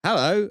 Hello.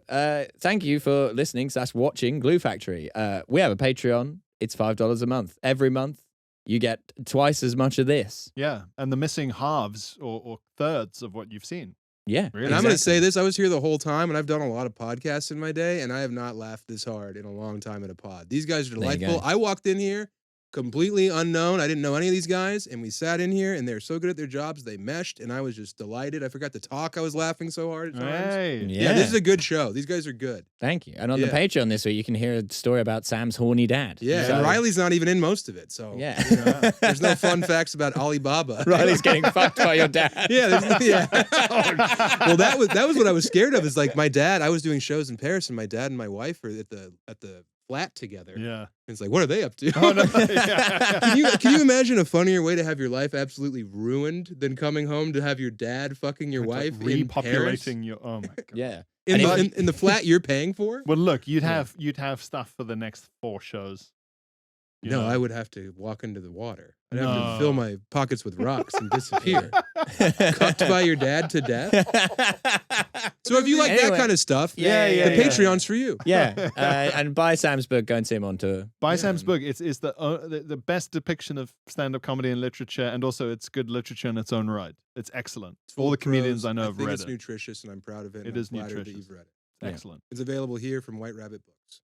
Thank you for listening / watching Glue Factory. We have a Patreon. It's $5 a month. Every month, you get twice as much of this. Yeah, and the missing halves or thirds of what you've seen. Yeah. Really? And I'm going to say this. I was here the whole time, and I've done a lot of podcasts in my day, and I have not laughed this hard in a long time at a pod. These guys are delightful. I walked in here completely unknown. I didn't know any of these guys, and we sat in here, and they're so good at their jobs. They meshed, and I was just delighted. I forgot to talk. I was laughing so hard at times. Hey. Yeah, this is a good show. These guys are good. Thank you. And on the Patreon this week, you can hear a story about Sam's horny dad. Yeah, and Riley's not even in most of it, so yeah. You know, there's no fun facts about Alibaba. Riley's getting fucked by your dad. Yeah. Well, that was what I was scared of. Is like my dad. I was doing shows in Paris, and my dad and my wife were at the flat together. Yeah. It's like, what are they up to? Oh, no. Can you imagine a funnier way to have your life absolutely ruined than coming home to have your dad fucking your wife like in Paris? repopulating your oh my god. Yeah. In the flat you're paying for? Well, look, you'd have stuff for the next 4 shows. No, I would have to walk into the water. I'd have to fill my pockets with rocks and disappear. Cucked by your dad to death? So if you like that kind of stuff, the Patreon's for you. Yeah. And buy Sam's book, go and see him on tour. Buy Sam's book. It's the best depiction of stand-up comedy and literature, and also it's good literature in its own right. It's excellent. All the comedians I know have read it. It's nutritious, and I'm proud of it. It is nutritious. nutritious. That you've read it. Excellent. It's available here from White Rabbit Books.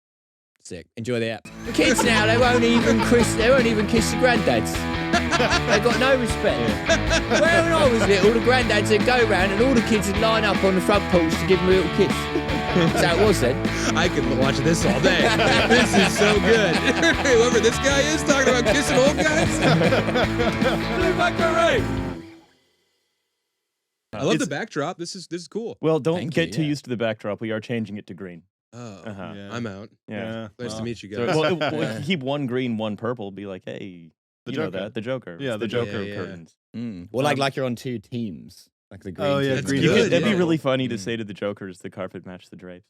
Sick. Enjoy the app. The kids now, they won't even kiss the granddads. They've got no respect. When I was little, the granddads would go round and all the kids would line up on the front porch to give them a little kiss. That's how it was then. I could watch this all day. This is so good. Whoever this guy is talking about kissing old guys. I love the backdrop. This is cool. Well, don't get too used to the backdrop. We are changing it to green. Oh, I'm out. Yeah. Nice to meet you guys. So, we'll keep one green, one purple. Be like, hey, the Joker. The Joker. Yeah, the Joker curtains. Well, like you're on 2 teams. Like the green Oh, yeah, team. green. That'd be really funny to say to the Jokers, the carpet match the drapes.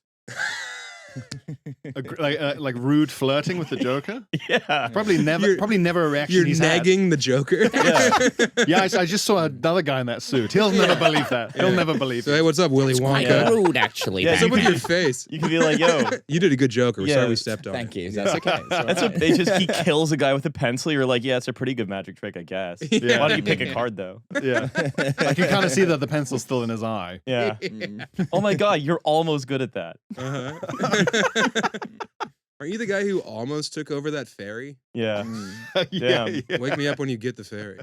like rude flirting with the Joker. Yeah, probably never a reaction. You're nagging the Joker. Yeah, I just saw another guy in that suit. He'll never believe that. He'll never believe. So hey, what's up, Willy Wonka? Quite rude, actually. What's up with your face? You can be like, yo, you did a good Joker. We're sorry we stepped on. Thank you. That's okay. That's what they just. He kills a guy with a pencil. You're like, yeah, it's a pretty good magic trick, I guess. Yeah. Why don't you pick a card though? Yeah, I can kind of see that the pencil's still in his eye. Yeah. Oh my god, you're almost good at that. Are you the guy who almost took over that ferry? Yeah. Yeah. Wake me up when you get the ferry.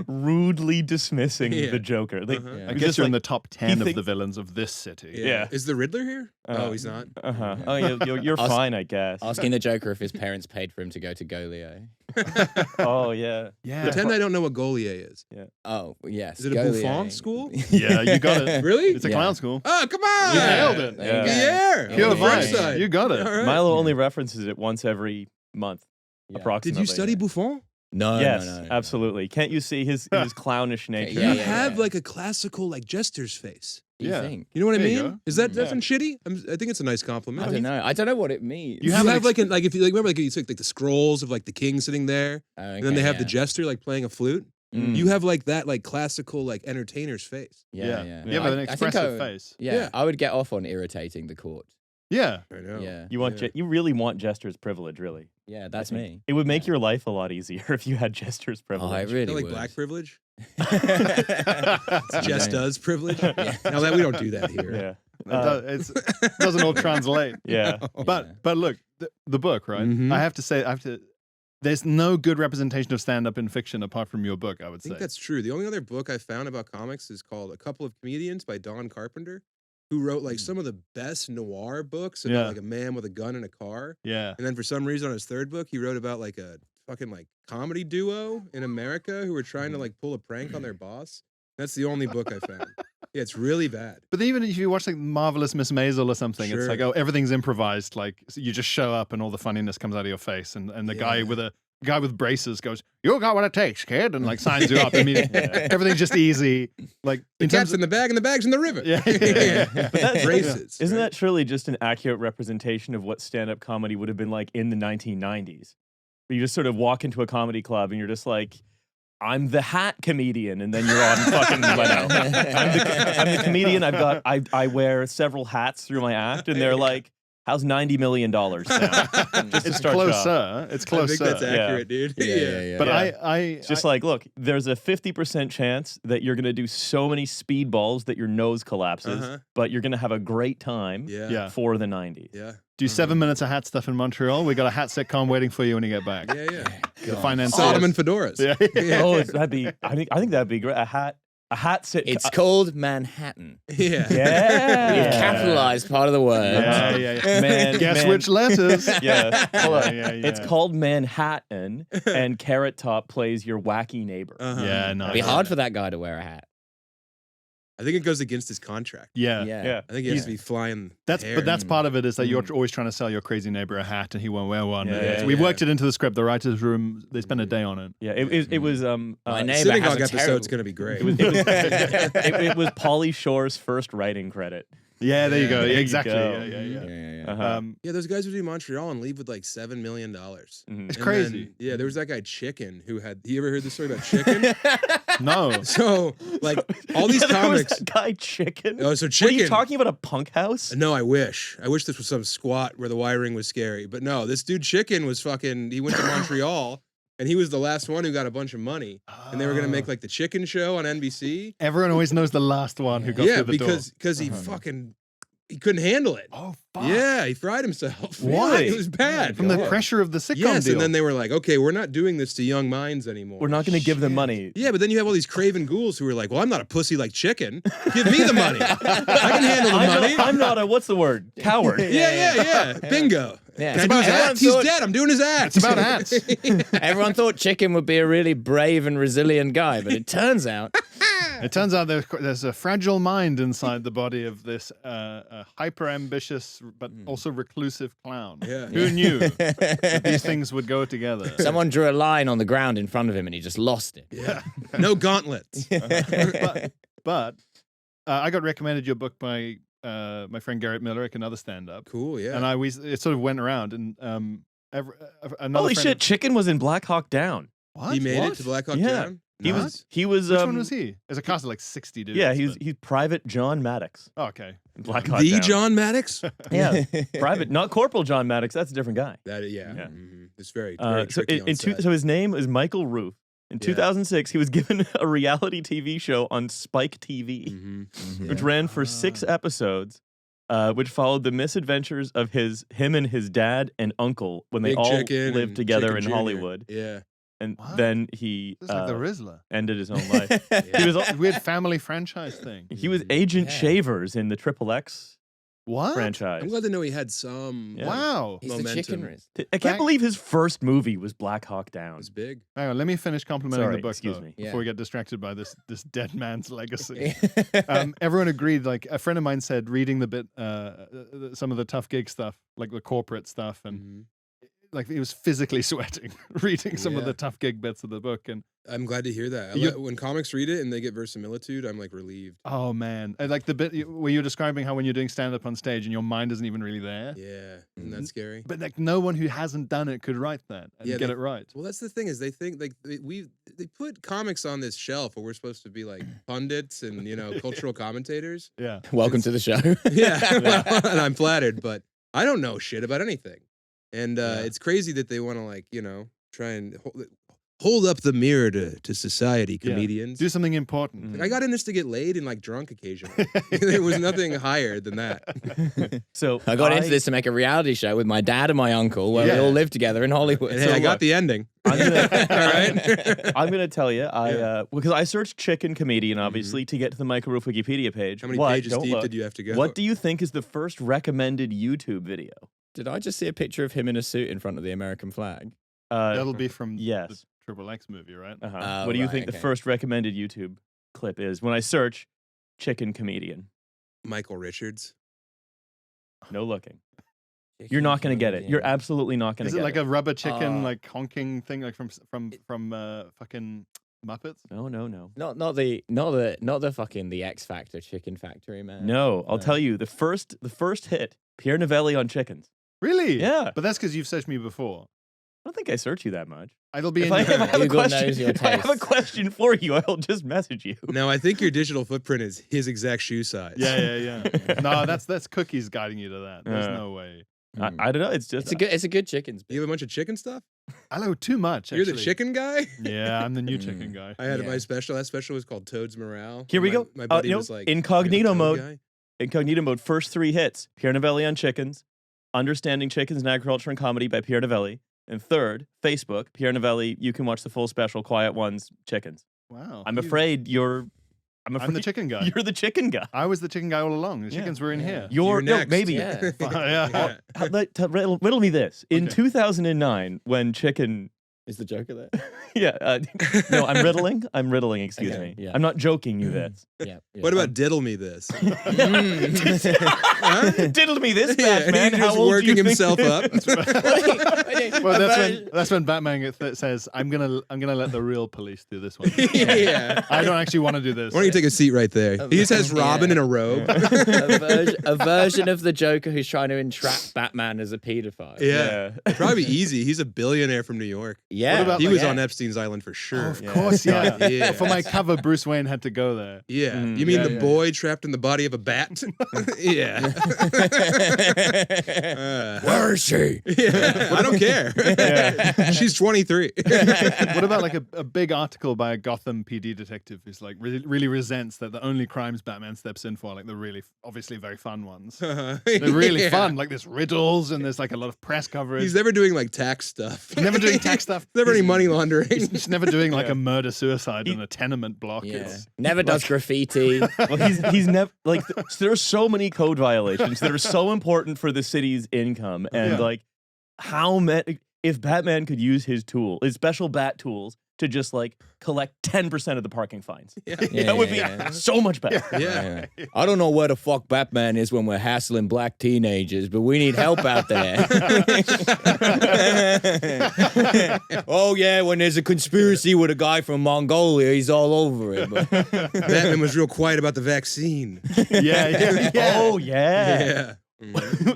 Rudely dismissing the Joker. I guess you're in the top 10 of the villains of this city. Yeah. Is the Riddler here? Oh, he's not. Oh, you're fine, I guess. Asking the Joker if his parents paid for him to go to Goliath. Oh, yeah. Pretend I don't know what Goliath is. Yeah. Oh, yes. Is it a Buffon school? Yeah, you got it. Really? It's a clown school. Oh, come on! You nailed it. Yeah. Pure On the French vibes. side. You got it. All right. Milo only references it once every month, approximately. Did you study Buffon? No, yes, no. Absolutely. Can't you see his clownish nature? You have like a classical like jester's face. You think? You know what I There you mean? go. Is that nothing shitty? I think it's a nice compliment. I don't know. I don't know what it means. You have like if you remember like you took like the scrolls of like the king sitting there, and then they have the jester like playing a flute. You have like that like classical like entertainer's face. Yeah. You have an expressive face. Yeah, I would get off on irritating the court. Yeah. I know. Yeah. You really want jester's privilege, really. Yeah, that's me. It would make your life a lot easier if you had jester's privilege. Oh, I really like would. black privilege. Just does privilege. Yeah. Now that we don't do that here. Yeah. It doesn't all translate. Yeah. But look, the book, right? I have to. There's no good representation of stand-up in fiction apart from your book, I would say. I think that's true. The only other book I found about comics is called A Couple of Comedians by Don Carpenter, who wrote like some of the best noir books about like a man with a gun in a car. Yeah. And then for some reason on his third book, he wrote about like a fucking like comedy duo in America who were trying to like pull a prank on their boss. That's the only book I found. Yeah, it's really bad. But even if you watch like Marvelous Miss Maisel or something, it's like, oh, everything's improvised. Like you just show up and all the funniness comes out of your face, and the guy with braces goes, "You got what it takes, kid," and like signs you up. I mean, everything's just easy. Like the cat's in the bag and the bag's in the river. Yeah. But that's braces. Isn't that surely just an accurate representation of what stand-up comedy would have been like in the 1990s? Where you just sort of walk into a comedy club and you're just like, I'm the hat comedian, and then you're on fucking Leno. I'm the comedian. I wear several hats through my act, and they're like, how's $90 million now? It's closer. It's closer. I think that's accurate, dude. Yeah. But It's just like, look, there's a 50% chance that you're gonna do so many speedballs that your nose collapses, but you're gonna have a great time for the 90. Yeah. do 7 minutes of hat stuff in Montreal. We got a hat sitcom waiting for you when you get back. Yeah. The finance. Sodom and fedoras. Yeah. Oh, that'd be. I think that'd be great. A hat sit. It's called Manhattan. Yeah. Yeah. We've capitalized part of the word. Yeah. Man, Guess which letters? Yeah. Hold on. Yeah. It's called Manhattan, and Carrot Top plays your wacky neighbor. Yeah, no. It'd be hard for that guy to wear a hat. I think it goes against his contract. Yeah. Yeah. I think he has to be flying. But that's part of it is that you're always trying to sell your crazy neighbor a hat and he won't wear one. We worked it into the script. The writers' room, they spent a day on it. Yeah, it was My neighbor Synagogue has a episode's going to be great. it was Pauly Shore's first writing credit. Yeah, there you go. There you Exactly. go. Yeah. Yeah, those guys would do Montreal and leave with like $7 million. It's crazy. There was that guy Chicken who had. You ever heard the story about Chicken? No. So like all these There was comics. that guy Chicken. Oh, so Were Chicken. you talking about a punk house? No, I wish. I wish this was some squat where the wiring was scary. But no, this dude Chicken was fucking. He went to Montreal. And he was the last one who got a bunch of money. And they were going to make like the Chicken Show on NBC. Everyone always knows the last one who got through the door. because he fucking he couldn't handle it. Oh, fuck. Yeah, he fried himself. Why? It was bad. From the pressure of the sitcom Yes, deal. and then they were like, okay, we're not doing this to young minds anymore. We're not going to give them money. Yeah, but then you have all these craven ghouls who are like, well, I'm not a pussy like Chicken. Give me the money. I can handle the money. I'm not a, what's the word? Coward. Yeah. Bingo. Yeah. Can I do his act? He's dead. I'm doing his act. It's about hats. Everyone thought Chicken would be a really brave and resilient guy, but it turns out It turns out there's a fragile mind inside the body of this hyper-ambitious but also reclusive clown. Yeah. Who knew that these things would go together? someone drew a line on the ground in front of him and he just lost it. Yeah. No gauntlets. But I got recommended your book by my friend Garrett Millerick, another stand-up. Cool, yeah. And it sort of went around, and another Holy friend shit! Chicken was in Black Hawk Down. What? He made What? it to Black Hawk Yeah. Down? He was. Which one was he? There's a cast of like 60 dudes. Yeah, he's but- Private John Maddox Oh, okay. in Black Hawk The Down. John Maddox? Yeah, Private, not Corporal John Maddox. That's a different guy. Yeah. Yeah. It's very So, tricky on set. so his name is Michael Roof. In 2006, he was given a reality TV show on Spike TV, which ran for 6 episodes, which followed the misadventures of him and his dad and uncle when they Big all Chicken lived and together Chicken in Jr. Hollywood. Yeah. And What? then he It's like the Rizzler. ended his own life. Yeah. He was Weird family franchise thing. he was Agent Shavers in the Triple X What? franchise. I'm glad to know he had some. Yeah. Wow. He's the Momentum. chicken wrist. I can't believe his first movie was Black Hawk It Down. was big. Hang on, let me finish complimenting Sorry, the book excuse though, me. before Yeah. we get distracted by this dead man's legacy. Everyone agreed. Like a friend of mine said, reading the bit, some of the tough gig stuff, like the corporate stuff, and like he was physically sweating reading some of Yeah. the tough gig bits of the book. And I'm glad to hear that. When comics read it and they get verisimilitude, I'm like relieved. oh man, and like the bit where you're describing how when you're doing stand up on stage and your mind isn't even really there. Yeah. Isn't that scary? But like no one who hasn't done it could write that and Yeah, get it right. Well, that's the thing is they think like they put comics on this shelf where we're supposed to be like pundits and cultural commentators. Yeah. Welcome to the show. Yeah, well, and I'm flattered, but I don't know shit about anything, and it's crazy that they want to try and hold up the mirror to society, comedians. Do something important. Like, I got in this to get laid and like drunk occasionally. There was nothing higher than that. So I got into this to make a reality show with my dad and my uncle where we all lived together in Hollywood. And hey, I got the ending. I'm gonna, All right. I'm gonna tell you, because I searched chicken comedian obviously to get to the Michael Roof Wikipedia page. How many What? pages Don't deep look. did you have to go? What do you think is the first recommended YouTube video? Did I just see a picture of him in a suit in front of the American flag? That'll be from the yes. Triple X movie, right? What do you right, think the okay. first recommended YouTube clip is? When I search chicken comedian, Michael Richards? no looking. You're not gonna get it. You're absolutely not gonna Is get it like it. a rubber chicken, like honking thing, like from fucking Muppets? No. Not the fucking the X Factor Chicken Factory man. No, I'll tell you the first hit, Pierre Novelli on chickens. Really? Yeah. But that's because you've searched me before. don't think I search you that much. It'll be If in I, your if I have a Google knows question, your if I have a tastes. question for you, I'll just message you. Now, I think your digital footprint is his exact shoe size. Yeah. No, that's cookies guiding you to that. There's Yeah. no way. I don't know. It's just It's a good chicken. You have a bunch of chicken stuff? Hello, too much. You're the actually. chicken guy? Yeah, I'm the new chicken guy. I had Yeah. my special. That special was called Toad's Morale. Here we go. My buddy You know, was like, incognito "You're the Toad mode. guy?" Incognito mode. First 3 hits: Pierre Novelli on chickens, Understanding Chickens and Agriculture and Comedy by Pierre Novelli, and third, Facebook, Pierre Novelli. You can watch the full special, Quiet Ones, Chickens. Wow. I'm afraid you're. I'm the chicken guy. You're the chicken guy. I was the chicken guy all along. The Yeah. chickens were in Yeah. here. You're no, next. maybe. Yeah. Yeah. Riddle me this. In Okay. 2009, when chicken. Is the Joker there? Yeah. No, I'm riddling. I'm riddling. Excuse Okay, me. yeah. I'm not joking you this. Yeah. What about diddle me this? Diddle me this, Yeah, Batman. he's How just old do working you think- himself up. Well, that's when Batman says, "I'm gonna let the real police do this one." Yeah. I don't actually want to do this. Why don't you take a seat right there? He just has Robin in a robe. a version of the Joker who's trying to entrap Batman as a pedophile. Yeah. Probably easy. He's a billionaire from New York. Yeah. What about, He was yeah. on Epstein's Island for sure. Of course, yeah. Yeah. For my cover, Bruce Wayne had to go there. Yeah. Mm, You mean yeah, the yeah. boy trapped in the body of a bat? Yeah. Where is she? Yeah. I don't care. She's 23. What about like a big article by a Gotham PD detective who's like really resents that the only crimes Batman steps in for are like the really obviously very fun ones. They're really Yeah. fun. Like there's riddles and there's like a lot of press coverage. He's never doing like tax stuff. He's never doing tax stuff. Never any He's- money laundering. He's never doing like Yeah. a murder suicide in a tenement block. Yeah. It's, Never does graffiti. Well, he's never like there are so many code violations that are so important for the city's income, and Yeah. like how many if Batman could use his special bat tools to just like collect 10% of the parking fines, that would be so much better. Yeah. I don't know where the fuck Batman is when we're hassling black teenagers, but we need help out there. Oh yeah, when there's a conspiracy with a guy from Mongolia, he's all over it. But Batman was real quiet about the vaccine. yeah. Oh yeah. Yeah.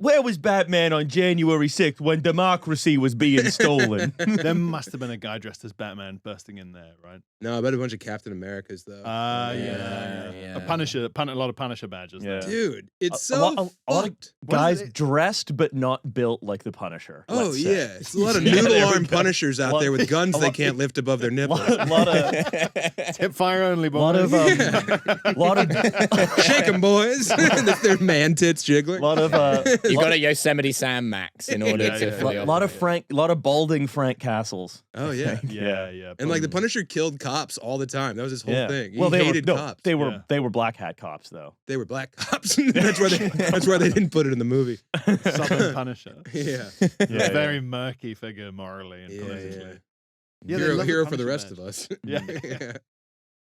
Where was Batman on January 6th when democracy was being stolen? There must have been a guy dressed as Batman bursting in there, right? No, I bet a bunch of Captain Americas though. Yeah. A lot of Punisher badges. Yeah. There. Dude, it's A so lot of fucked. Guys dressed but not built like the Punisher. Oh let's say. yeah, it's a lot of Yeah, noodle there we arm go. Punishers out Lot- there with guns a they lot- can't lift above their nipples. lot of Hip fire only, boys. lot of Shake 'em, boys. Their man tits jiggling. lot of you got a Yosemite Sam Max in order Yeah, to yeah, fill yeah. the lot of balding Frank Castles. Oh yeah. Yeah. And like the Punisher killed cops all the time. That was his whole Yeah. thing. He Well, they hated were cops. they were Yeah. they were black hat cops though. They were black cops. that's why they didn't put it in the movie. Southern Punisher. Yeah. It's a very murky figure morally and Yeah, politically. yeah. Yeah, they love the Hero for the Punisher rest badge. of us. Yeah.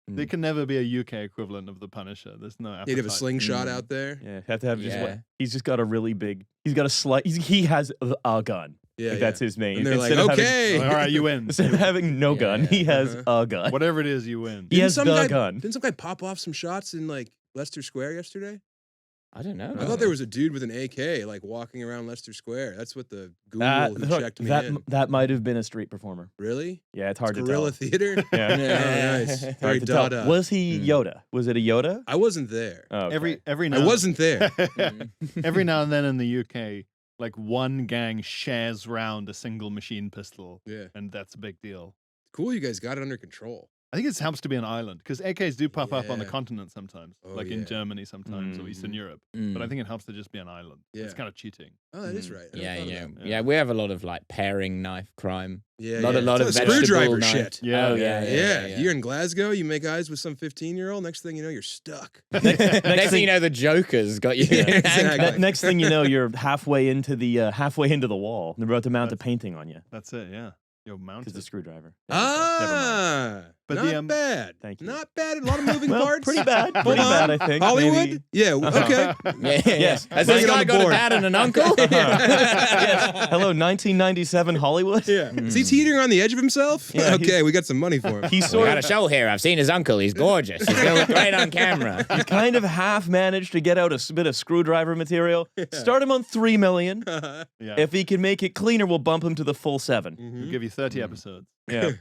There can never be a UK equivalent of the Punisher. There's no appetite. He'd have a slingshot out there. Yeah, have to have just Yeah. he's just got a really big. He's got a slight. He has a gun. Yeah, Like, that's his main. And they're like, Instead of having- okay. All right, you win. Instead of having no gun, Yeah. he has a gun. Whatever it is, you win. He has some the guy, gun. Didn't some guy pop off some shots in like Leicester Square yesterday? I don't know. I thought there was a dude with an AK like walking around Leicester Square. That's what the Google who checked me in. that might have been a street performer. Really? Yeah, it's hard It's to guerrilla tell. theater? Yeah. Oh, nice. Hard Very to tell. Dada. Was he Yoda? Was it a Yoda? I wasn't there. Oh, okay. Every I now wasn't there. every now and then in the UK, like one gang shares round a single machine pistol, Yeah. and that's a big deal. Cool, you guys got it under control. I think it helps to be an island because AKs do pop up on the Yeah. continent sometimes, Oh, like yeah. in Germany sometimes or Eastern Mhm. Europe. Mm. But I think it helps to just be an island. It's Yeah. kind of cheating. Oh, that is right. I never Yeah, thought of yeah, that. yeah. We have a lot of like paring knife crime. Yeah, Lot yeah. of It's vegetable screwdriver knife. shit. Yeah. Oh, yeah, Yeah. You're in Glasgow, you make eyes with some 15-year-old, next thing you know, you're stuck. Next thing you know, the Joker's got you. Yeah, exactly. Next thing you know, you're halfway into the wall. They're about to mount a painting on you That's it. Yeah. Yo, because mounted. the screwdriver. Ah. But not bad. Thank you. Not bad. A lot of moving Well, parts. pretty bad. Hold Pretty on. bad, I think. Hollywood? Maybe. Yeah, okay. Yes. Has Bring this it on guy the got a board. dad and an uncle? Yes. Hello, 1997 Hollywood. Yeah. Is he teetering on the edge of himself? Yeah, Okay, we got some money for him. He's We sort got a of show here. I've seen his uncle. He's gorgeous. He's going to look great on camera. He's kind of half managed to get out a bit of screwdriver material. Start him on $3 million. Yeah. If he can make it cleaner, we'll bump him to the full 7. We'll give you 30 episodes. Yeah.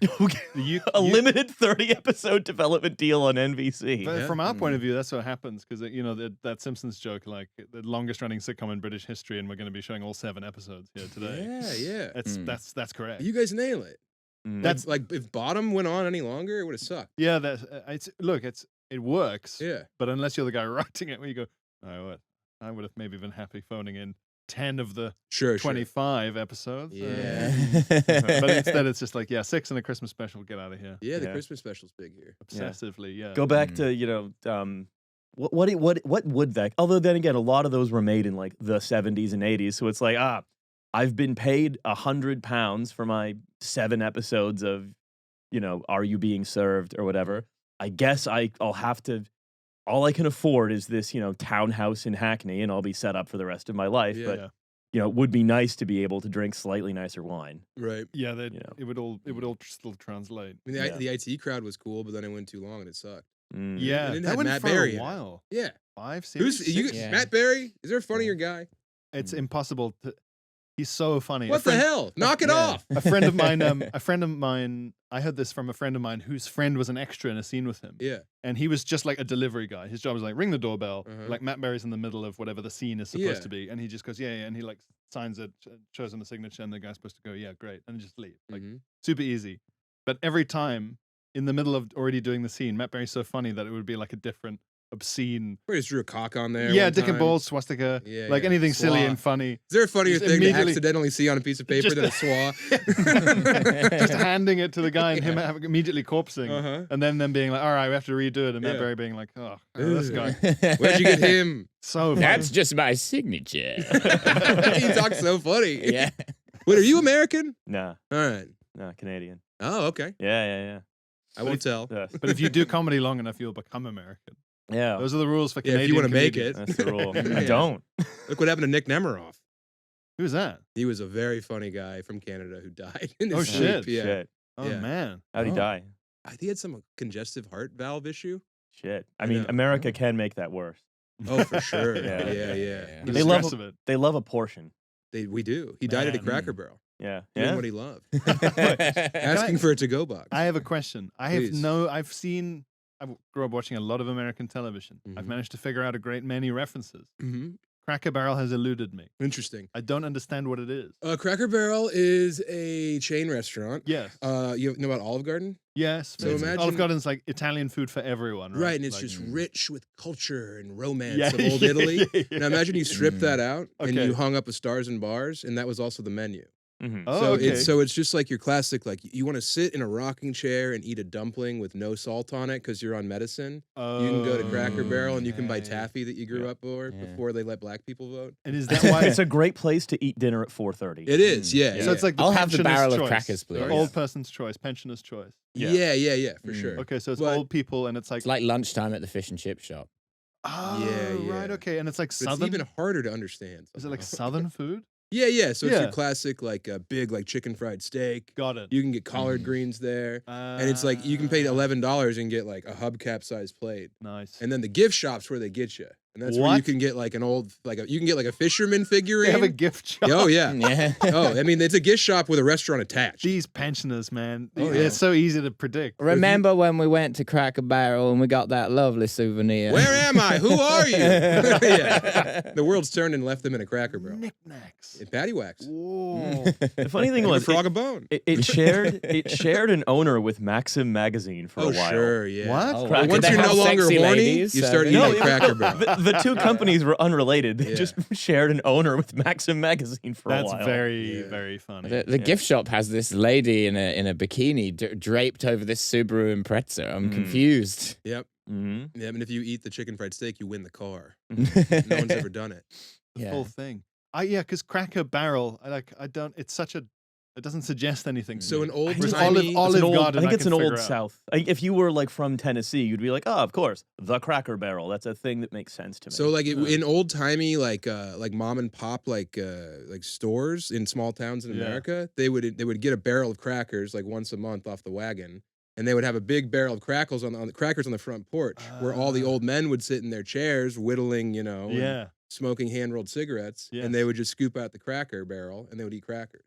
You- A limited 30-episode development deal on NBC. But from our point of view, that's what happens because that Simpsons joke, like the longest-running sitcom in British history, and we're going to be showing all 7 episodes here today. Yeah. That's correct. You guys nail it. That's Like if Bottom went on any longer, it would have sucked. yeah. It works. Yeah. But unless you're the guy writing it, where you go, I would have maybe been happy phoning in 10 of the Sure. 25 episodes. Yeah. But instead, it's just like 6 and a Christmas special. Get out of here. Yeah, the Yeah. Christmas special's big here. Obsessively, yeah. Go back to, what would that? Although then again, a lot of those were made in like the 70s and 80s. So it's like, I've been paid £100 for my 7 episodes of, Are You Being Served or whatever. I guess I'll have to. All I can afford is this, townhouse in Hackney, and I'll be set up for the rest of my life. Yeah. But it would be nice to be able to drink slightly nicer wine. Right. Yeah, it would all still translate. I mean, the IT crowd was cool, but then it went too long and it sucked. Mm. Yeah, And it that had went Matt for Berry in a it. while. Yeah. 5, 6, Who's Matt Berry? Is there a funnier guy? It's impossible to. He's so funny. What the hell? Knock it off. A friend of mine. I heard this from a friend of mine whose friend was an extra in a scene with him. Yeah. And he was just like a delivery guy. His job was like ring the doorbell. Uh-huh. Like Matt Berry's in the middle of whatever the scene is supposed to be, and he just goes and he like signs it, shows him the signature, and the guy's supposed to go great, and just leave. Like super easy. But every time in the middle of already doing the scene, Matt Berry's so funny that it would be like a different obscene. We just drew a cock on there. Yeah, one dick and time. balls, swastika, Yeah, like yeah. anything silly Swa. and funny. Is there a funnier Just thing to immediately- accidentally see on a piece of paper Just- than a swa? Just handing it to the guy and him immediately corpsing, Uh-huh. and then them being like, "All right, we have to redo it," and Matt Yeah. Berry being like, "Oh, this guy, Where'd you get him? so funny." That's just my signature. He talks so funny. Yeah. Wait, are you American? Nah, All right. Canadian. Oh, okay. Yeah. I won't tell. Yes. But if you do comedy long enough, you'll become American. Yeah. Those are the rules for Yeah, if Canadian. you want to make comedians. it. That's the rule. I Yeah. don't. Look what happened to Nick Nemiroff. Who's that? He was a very funny guy from Canada who died in his Oh, sleep. shit. Yeah. Shit. Oh Yeah. man, How'd he Oh. die? I think he had some congestive heart valve issue. Shit. I I mean, know. America can make that worse. Oh, for sure. Yeah. yeah. the They love stress of it. They love a portion. We do. He died at a Man. Cracker Barrel, Yeah. doing Yeah. what he loved, asking for a to-go box. I have a question. I Please. grew up watching a lot of American television. I've Mhm. managed to figure out a great many references. Mhm. Cracker Barrel has eluded me. Interesting. I don't understand what it is. Cracker Barrel is a chain restaurant. Yes. You know about Olive Garden? Yes. So Olive imagine- Garden's like Italian food for everyone, right? Right, and it's Like- just rich with culture and romance Yeah, of old Italy. yeah. Now imagine you stripped that out and Okay. you hung up a stars and bars, and that was also the menu. Mhm. Oh, So okay. it's just like your classic, like you want to sit in a rocking chair and eat a dumpling with no salt on it because you're on medicine. You can go to Cracker Barrel and you can buy okay. taffy that you grew Yeah. up for Yeah. before they let black people vote. And is that why? It's a great place to eat dinner at 4:30. It is, yeah. So it's like the I'll have the pensioner's barrel of choice, crackers, the please. old person's choice, pensioner's choice. yeah, for sure. Okay, so it's But- old people, and it's like, It's like lunchtime at the fish and chip shop. oh, Yeah, right, yeah. okay, and it's like But southern. it's even harder to understand. Is it like somehow. southern food? Yeah. So it's Yeah. your classic, like big, like chicken fried steak. Got it. You can get collard greens there. And it's like you can Ah. pay $11 and get like a hubcap sized plate. Nice. And then the gift shop's where they get you. And that's where you What? can get like an old, you can get like a fisherman figurine. They have a gift shop. Oh, yeah. Yeah. Oh, I mean, it's a gift shop with a restaurant attached. These pensioners, man. Oh, They're yeah. so easy to predict. Remember when we went to Cracker Barrel and we got that lovely souvenir? Where am I? Who are you? Yeah. The world's turned and left them in a Cracker Barrel. Knickknacks. In patty wax. Whoa. The funny thing Give a was, frog a bone. it shared an owner with Maxim magazine for a while. Sure, yeah. What? Well, Cracker- once They you're no have longer sexy horny, ladies, you so start they- eating No, at Cracker Barrel. The two companies were unrelated. They Yeah. just shared an owner with Maxim magazine for a That's while. very, Yeah. very funny. The gift shop has this lady in a bikini draped over this Subaru Impreza. I'm confused. Yep. hmm Yeah, and if you eat the chicken fried steak, you win the car. no No one's ever done it. The Yeah. whole thing. Because Cracker Barrel, it's such a It doesn't suggest anything. So an old Whereas timey, Olive Garden, I think it's can an figure old out. South. If you were like from Tennessee, you'd be like, oh, of course, the Cracker Barrel. That's a thing that makes sense to me. so like in old timey like mom and pop like stores in small towns in America, they would get a barrel of crackers like once a month off the wagon. And they would have a big barrel of crackers on the front porch, where all the old men would sit in their chairs whittling, and smoking hand-rolled cigarettes, and they would just scoop out the cracker barrel and they would eat crackers.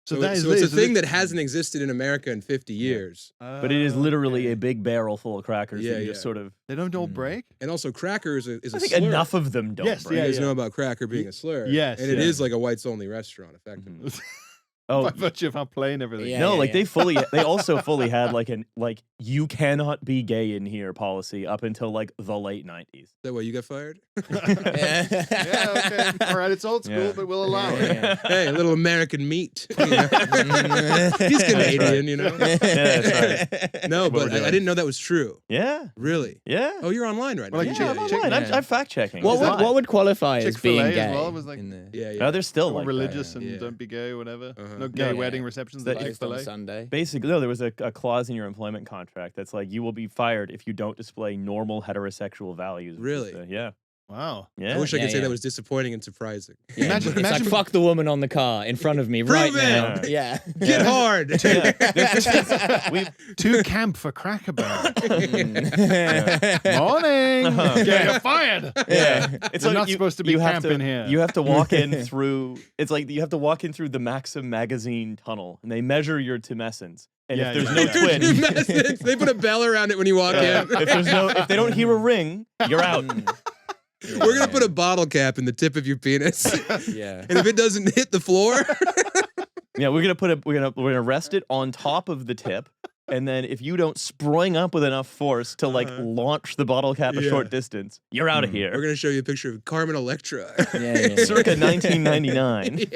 So it's a thing that hasn't existed in America in 50 years. But it is literally a big barrel full of crackers that you just sort of... They don't all break? And also crackers is a I think slur. enough of them don't break. You guys know about cracker being a slur. Yes. And it is like a whites-only restaurant, effectively. By virtue of how plain everything is. No, they also fully had like you cannot be gay in here policy up until like the late 90s. Is that why you got fired? Okay. All right, it's old school, but we'll allow it. Hey, a little American meat. He's Canadian, Yeah, that's right. No, but I didn't know that was true. Yeah. Really? Yeah. Oh, you're online right now. Well, I'm online. I'm fact checking. What would qualify as being Chick-fil-A gay? as well was like, No, they're still all like religious that, and don't be gay or whatever. No Yeah, gay wedding receptions at Chick-fil-A. Sunday. Basically, no, there was a clause in your employment contract that's like you will be fired if you don't display normal heterosexual values. Really? Yeah. Wow. Yeah. I wish I could say that was disappointing and surprising. Yeah. Imagine- It's like fuck the woman on the car in front of me right Prove now. it! Yeah. Get hard. Too camp for Cracker Barrel. Yeah. Morning. Yeah, you're fired. Yeah. It's not supposed to be camp in here. You have to walk in through. It's like you have to walk in through the Maxim magazine tunnel, and they measure your tumescence. And if there's no twin, they put a bell around it when you walk in. If they don't hear a ring, you're out. We're gonna put a bottle cap in the tip of your penis. Yeah. And if it doesn't hit the floor, Yeah, we're gonna rest it on top of the tip, and then if you don't spring up with enough force to like launch the bottle cap a short distance, you're out of here. we're gonna show you a picture of Carmen Electra. Circa 1999.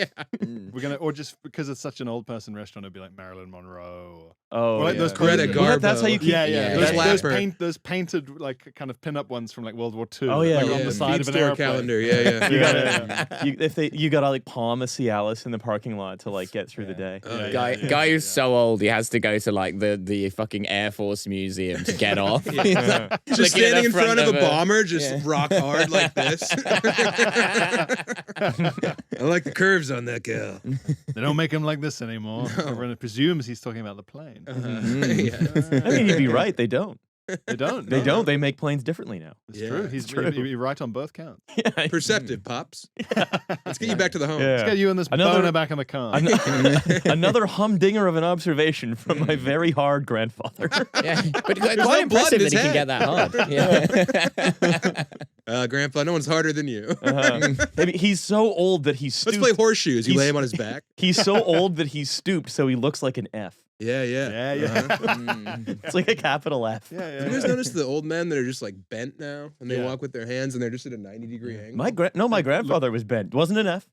We're gonna, or just because it's such an old person restaurant, it'd be like Marilyn Monroe. Oh, Or like those Greta Garbo. That's how you keep. Those painted like kind of pin-up ones from like World War II. Oh, yeah, like yeah. on the side of an store airplane. calendar. Yeah. You gotta like palm a Cialis in the parking lot to like get through the day. Guy who's so old he has to go to like the fucking Air Force Museum to get off. Just standing in front of a bomber, just rock hard like this. I like the curves on that gal. They don't make him like this anymore. Everyone presumes he's talking about the plane. I mean, you'd be right. They don't. They don't. They don't. They make planes differently now. It's true. He's right on both counts. Yeah. Perceptive, Pops. Let's get you back to the home. Yeah. Let's get you and this boner back in the car. Another humdinger of an observation from my very hard grandfather. Yeah, but quite no impressive blood in that he his can get that hard. Yeah. Grandpa, no one's harder than you. Maybe he's so old that he's stooped. Let's play horseshoes. You lay him on his back. He's so old that he's stooped, so he looks like an F. Yeah. It's like a capital F. You guys notice the old men that are just like bent now, and they walk with their hands, and they're just at a 90-degree angle? My grandfather was bent. Wasn't an F.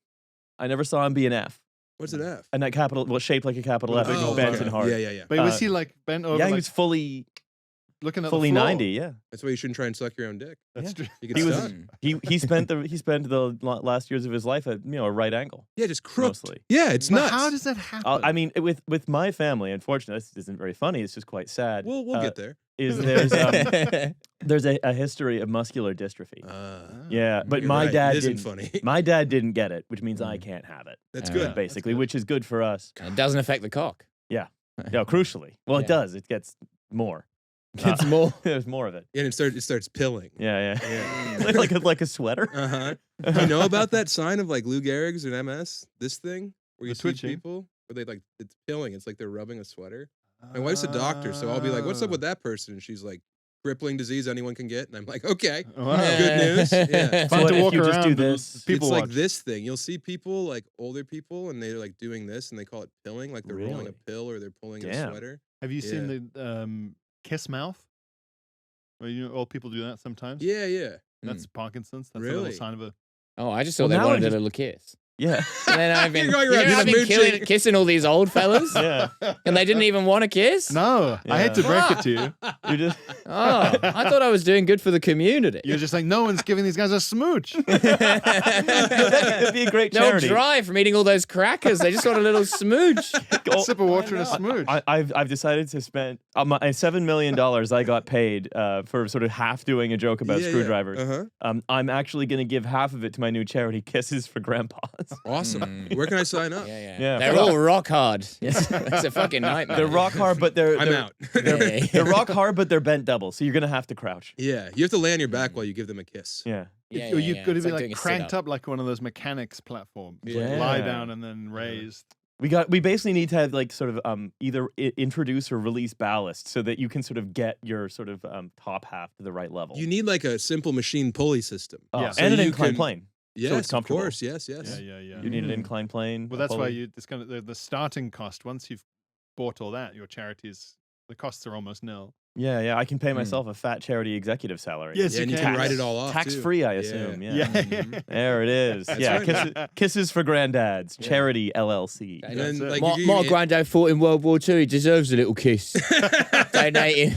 I never saw him be an F. What's an F? And that capital was shaped like a capital F. Oh, bent okay. and hard. Yeah. But was he like bent over? Yeah, he like, was fully looking at fully the floor? 90. Yeah. That's why you shouldn't try and suck your own dick. That's true. You get He was stuck. he spent the last years of his life at a right angle. Yeah, just crooked. Mostly. Yeah, it's But nuts. how does that happen? I mean, with my family, unfortunately, this isn't very funny. It's just quite sad. We'll get there. There's a history of muscular dystrophy. Yeah, but You're my right. dad It isn't didn't. funny. My dad didn't get it, which means I can't have it. That's good. Basically, which is good for us. It doesn't affect the cock. Yeah, crucially. Well, it Yeah. does. It gets more. It's more. There's more of it. And it starts pilling. Yeah. like a sweater. Do you know about that sign of like Lou Gehrig's and MS? This thing where you The see twitching? people where they like it's pilling. It's like they're rubbing a sweater. My wife's a doctor, so I'll be like, "What's up with that person?" And she's like, "Crippling disease anyone can get." And I'm like, "Okay, Wow. good news." Yeah. Fun What to if walk you just around. do and this? People It's like watch. this thing. You'll see people like older people, and they're like doing this, and they call it pilling, like they're rolling Really? a pill or they're pulling a Damn. sweater. Have you seen the kiss mouth? Well, old people do that sometimes. Yeah. That's Parkinson's. That's a Really? little sign of a. Oh, I just thought Well, they now wanted I a just- little kiss. Yeah. And then I've been, You're going around I've been smooching. kissing all these old fellas, Yeah. and they didn't even want to kiss. No, I hate to break it to you. You just Oh, I thought I was doing good for the community. You're just like, no one's giving these guys a smooch. that'd be a great They'll charity. dry from eating all those crackers. They just want a little smooch. A sip of water and a smooch. I've decided to spend my $7 million I got paid for sort of half doing a joke about screwdrivers. Uh-huh. I'm actually going to give half of it to my new charity, Kisses for Grandpas. Awesome. Where can I sign up? Yeah. They're all rock hard. It's a fucking nightmare. They're rock hard, but they're out. They're rock hard, but they're bent double. So you're gonna have to crouch. Yeah, you have to lay on your back while you give them a kiss. Yeah. Or you've got to It's be like like doing a cranked sit-up. up like one of those mechanics platforms. Yeah. Like lie down and then raised. We basically need to have like sort of either introduce or release ballast so that you can sort of get your sort of top half to the right level. You need like a simple machine pulley system. Yeah. So And an you inclined can- plane. Yes, it's of comfortable. course. Yes. Yeah. You need an inclined plane. Well, a that's why pulley. it's kind of the starting cost. Once you've bought all that, your charities, the costs are almost nil. Yeah. I can pay myself a fat charity executive salary. Yes, Yeah, and you can. can write it all off. Tax too. free, I Yeah. assume. Yeah. Mhm. There it is. That's yeah. right. Kisses for Granddads. Charity LLC. And then, That's it. like, My, you- my it- granddad fought in World War II. He deserves a little kiss. Donating.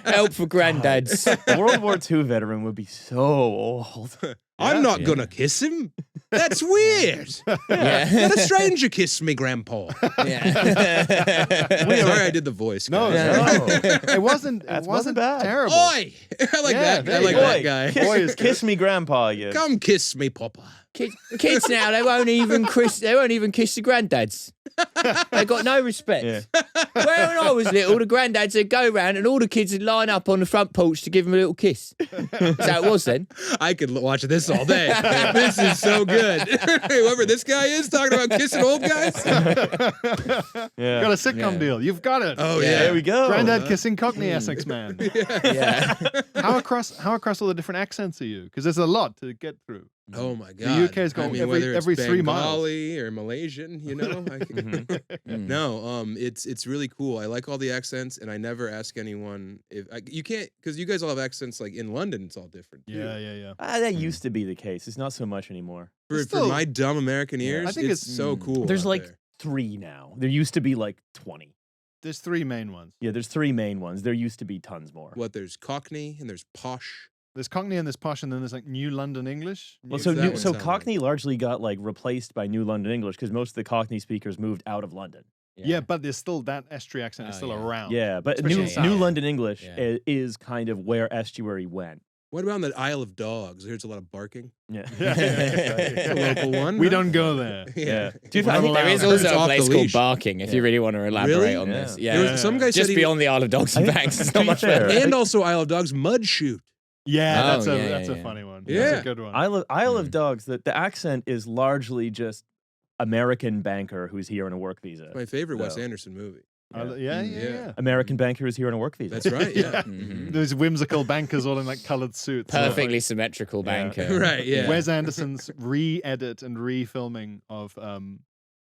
Help for granddads. A World War II veteran would be so old. I'm not gonna kiss him. That's weird. Yeah. Let a stranger kiss me, Grandpa. Yeah. Sorry, I did the voice. No, guys. it wasn't. That It wasn't wasn't bad. terrible. Oi! I like Yeah, that. there I you like go. that guy. Boy is Kiss me, Grandpa. You. Come kiss me, Papa. Kids now, they won't even kiss the granddads. They got no respect. Yeah. When I was little, the granddads would go round and all the kids would line up on the front porch to give them a little kiss. That's how it was then. I could watch this all day. This is so good. Whoever this guy is talking about kissing old guys. Yeah. Got a sitcom deal. You've got it. Oh Yeah. yeah. There we go. Granddad kissing Cockney Essex man. Yeah. How across all the different accents are you? Because there's a lot to get through. Oh my God. UK's got whether it's every 3 miles. Bengali or Malaysian, you know. No, it's really cool. I like all the accents, and I never ask anyone if you can't, because you guys all have accents like in London. It's all different. too. Yeah. That used to be the case. It's not so much anymore. For Still- my dumb American ears, I think it's it's- so cool. There's out like there. 3 now. There used to be like 20. There's 3 main ones. Yeah, there's 3 main ones. There used to be tons more. What? There's Cockney and there's posh. There's Cockney and there's Posh, and then there's like New London English. Well, That so one sounds Cockney largely got like replaced by New London English because most of the Cockney speakers moved out of London. Yeah, but there's still that estuary accent is Oh, still yeah. around. Yeah, but Especially New in South. London English Yeah. is kind of where estuary went. What about the Isle of Dogs? I heard it's a lot of barking. Yeah. It's a local one. We huh? don't go there. Yeah. Do you We're I not think there allowed. is It's also a off place the called leash. Barking, if Yeah. you really want to elaborate Really? on Yeah. this. There Yeah. was- some guy Just said beyond the Isle of Dogs and Banks. It's to not be much fair, further. and also Isle of Dogs mud shoot. Yeah, Oh, that's a yeah. funny one. Yeah. That's a good one. Isle of Dogs, the accent is largely just American banker who's here on a work visa. My favorite Wes So- Anderson movie. Yeah. American banker who's here on a work visa. That's right. Yeah. Mhm. Those whimsical bankers all in like coloured suits. Perfectly symmetrical Yeah. banker. Right. Yeah. Wes Anderson's re-edit and re-filming of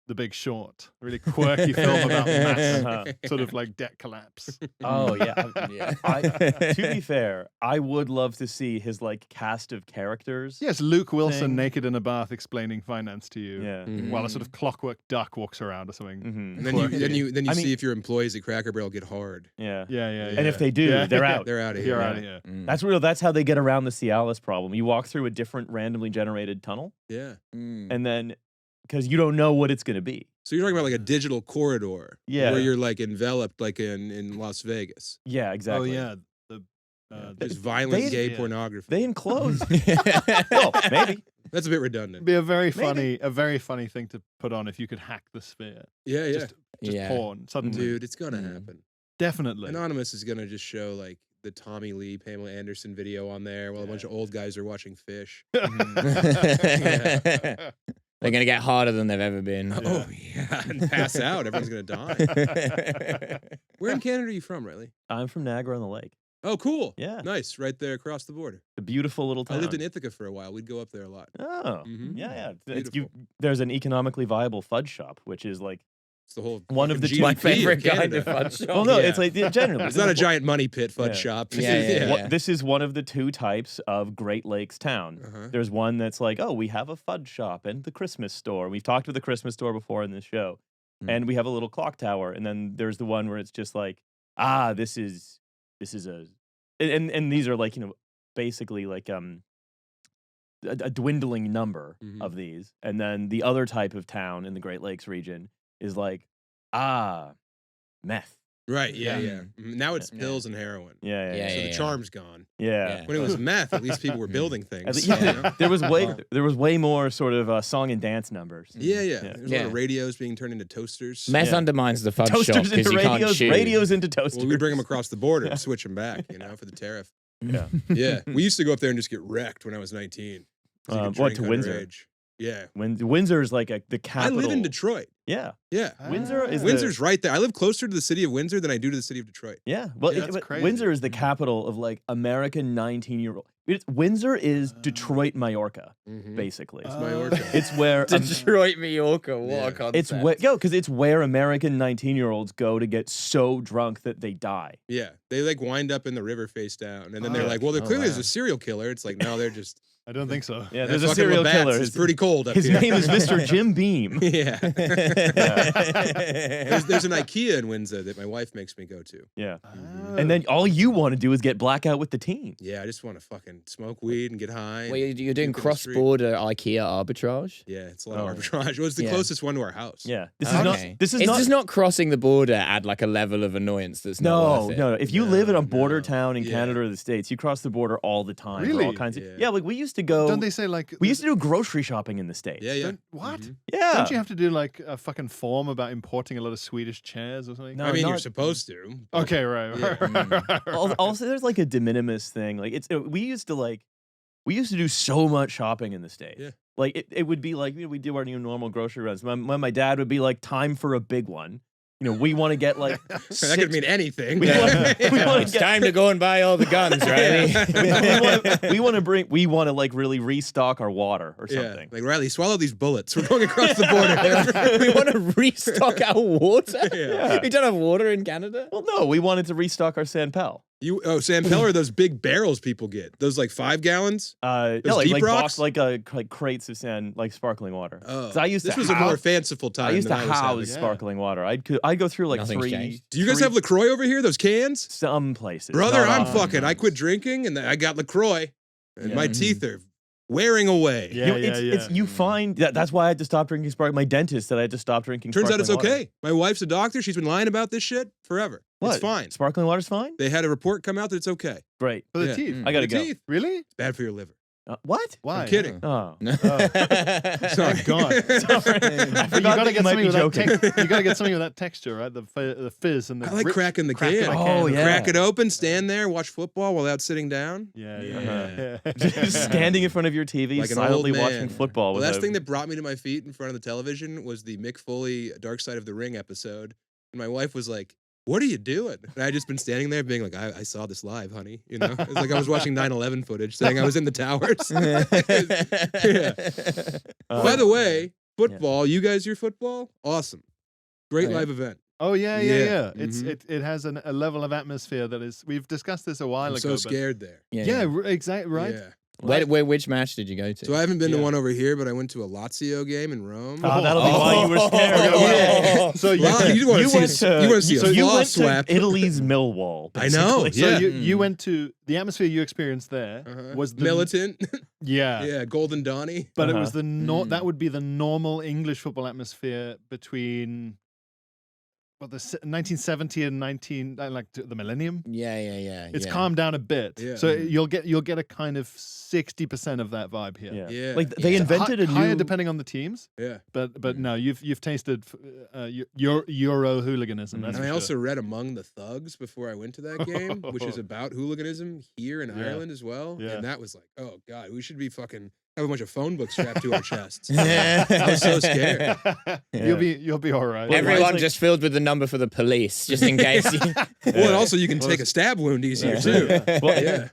The Big Short, a really quirky film about mass Uh-huh. sort of like debt collapse. Oh yeah. Yeah. To be fair, I would love to see his like cast of characters. Yes, Luke Wilson Thing. naked in a bath explaining finance to you, Yeah. Mhm. while a sort of clockwork duck walks around or something. Mhm. And then you quirky. see I mean- if your employees at Cracker Barrel get hard. Yeah. Yeah. And if they do, Yeah. they're out. They're out of You're here. out of here. Mm. That's real. That's how they get around the Cialis problem. You walk through a different randomly generated tunnel, Yeah. Mm. and then because you don't know what it's going to be. So you're talking about like a digital corridor. Yeah. Where you're like enveloped like in Las Vegas. Yeah, exactly. Oh yeah. There's violent They- gay yeah. pornography. They enclose. well, maybe. That's a bit redundant. It'd be a very funny thing to put on if you could hack the sphere. Yeah, yeah. Just Yeah. porn suddenly. Dude, it's gonna Mm. happen. Definitely. Anonymous is gonna just show like the Tommy Lee, Pamela Anderson video on there while a bunch of old guys are watching Fish. They're going to get harder than they've ever been. Oh yeah, and pass out. Everyone's gonna die. Where in Canada are you from, Riley? I'm from Niagara on the Lake. Oh, cool. Yeah. Nice, right there across the border. A beautiful little town. I lived in Ithaca for a while. We'd go up there a lot. Oh, Mhm. yeah. Beautiful. There's an economically viable fudge shop, which is like It's the whole One of the GDP My of favorite kind Canada. of fudge shop. Well, no, Yeah. it's like generally. It's not a giant money pit fudge Yeah. shop. Yeah. This is one of the two types of Great Lakes town. Uh-huh. There's one that's like, oh, we have a fudge shop and the Christmas store. We've talked about the Christmas store before in this show. And we have a little clock tower. And then there's the one where it's just like, this is a, and these are like, basically like a dwindling number of these. And then the other type of town in the Great Lakes region is like, meth. Right, yeah. Now it's pills and heroin. Yeah. So the charm's gone. Yeah. When it was meth, at least people were building things. There was way more sort of song and dance numbers. Yeah. There's a lot of radios being turned into toasters. Meth undermines the fudge shop Toasters because into you can't radios, shoot. radios into toasters. Well, we bring them across the border and switch them back, for the tariff. Yeah. Yeah. We used to go up there and just get wrecked when I was 19. So you could What, drink to Windsor? underage. Yeah. Windsor is like the I capital. live in Detroit. Yeah. Yeah. Windsor's right there. I live closer to the city of Windsor than I do to the city of Detroit. Yeah. Well, that's crazy. Windsor is the capital of like American 19-year-old. Windsor is Detroit, Mallorca, basically. It's Mallorca. It's where Detroit, Mallorca, what a concept. it's where because it's where American 19-year-olds go to get so drunk that they die. Yeah. They like wind up in the river face down. And then they're like, well, clearly there's a serial killer. It's like, no, they're just. I don't think so. Yeah, that there's a fucking serial Labatt's killer. is pretty cold up His here. name is Mr. Jim Beam. Yeah. There's an IKEA in Windsor that my wife makes me go to. Yeah. And then all you want to do is get blackout with the team. Yeah, I just want to fucking smoke weed and get high. Well, you're doing puke in the street. cross-border IKEA arbitrage? Yeah, it's a lot of arbitrage. Well, it's the closest one to our house. Yeah. This is not not crossing the border add like a level of annoyance that's not worth it? No. If you live in a border town in Canada or the States, you cross the border all the time. For Really? all kinds of, Yeah. like we used to go. Don't they say like We used to do grocery shopping in the States. Yeah. what? Yeah. Don't you have to do like a fucking form about importing a lot of Swedish chairs or something? No, I mean, you're not- supposed to. Okay, right. Also, there's like a de minimis thing. Like we used to do so much shopping in the States. Yeah. Like it would be like we do our normal grocery runs. My dad would be like, time for a big one. We want to get like That could mean anything. We want It's time to go and buy all the guns, Riley. we want to like really restock our water or something. Like, Riley, swallow these bullets. We're going across the border. We want to restock our water? Yeah. We don't have water in Canada? Well, no, we wanted to restock our San Pel. Sam Peller, those big barrels people get. Those like 5 gallons? Yeah, Those like deep rocks? like crates of sand, like sparkling water. Oh, 'Cause I used this to was a more fanciful time. I used to than I was house having. sparkling water. I'd go through like Nothing's three. changed. Do you guys have LaCroix over here? Those cans? Some places, Brother, Not I'm all. fucking. I quit drinking and I got LaCroix. And my teeth are wearing away. Yeah. You find that's why I had to stop drinking sparkling. My dentist said I had to stop drinking. Turns out it's sparkling water. okay. My wife's a doctor. She's been lying about this shit forever. What? It's fine. Sparkling water's fine. They had a report come out that it's okay. Great. For the Yeah. teeth. I gotta The go. teeth. Really? It's bad for your liver. What? Why? I'm kidding. Oh. Sorry. God. Sorry. I But you forgot gotta that you get might something be with that joking. you gotta get something with that texture, right? The fizz and the I like rip- cracking the cracking can. the Oh, yeah. Crack it open, stand there, watch football while out sitting down. Yeah. Just standing in front of your TV, Like an silently old watching man. football. The with last a- thing that brought me to my feet in front of the television was the Mick Foley Dark Side of the Ring episode. And my wife was like, "What are you doing?" And I just been standing there being like, I saw this live, honey. It's like I was watching 9/11 footage saying I was in the towers. By the way, football, you guys, your football? Awesome. Great Oh, live event. Oh yeah. Yeah. It has a level of atmosphere that is. We've discussed this a while I'm ago. so but- scared there. Exactly right. Yeah. Which match did you go to? So I haven't been to Yeah. one over here, but I went to a Lazio game in Rome. Oh, that'll be why you were scared. Oh. So you, Well, you want to see a you claw went swap. to Italy's Millwall. I know, basically. so yeah. you went to the atmosphere you experienced there was the Militant. Yeah. Yeah, Golden Donny. But it was the Mm. that would be the normal English football atmosphere between 1970 and the millennium. Yeah. It's calmed down a bit. Yeah. So you'll get a kind of 60% of that vibe here. Yeah. Yeah. Like they Yeah. invented a Higher new. depending on the teams, Yeah. but no, you've tasted Euro hooliganism. That's And for I also sure. read Among the Thugs before I went to that game, which is about hooliganism here in Yeah. Ireland as well. Yeah. And that was like, oh God, we should be fucking have a bunch of phone books strapped to our chests. I was so scared. You'll be all right. Everyone like- just filled with the number for the police, just in case. Well, and also you can take a stab wound easier too. Well, Yeah.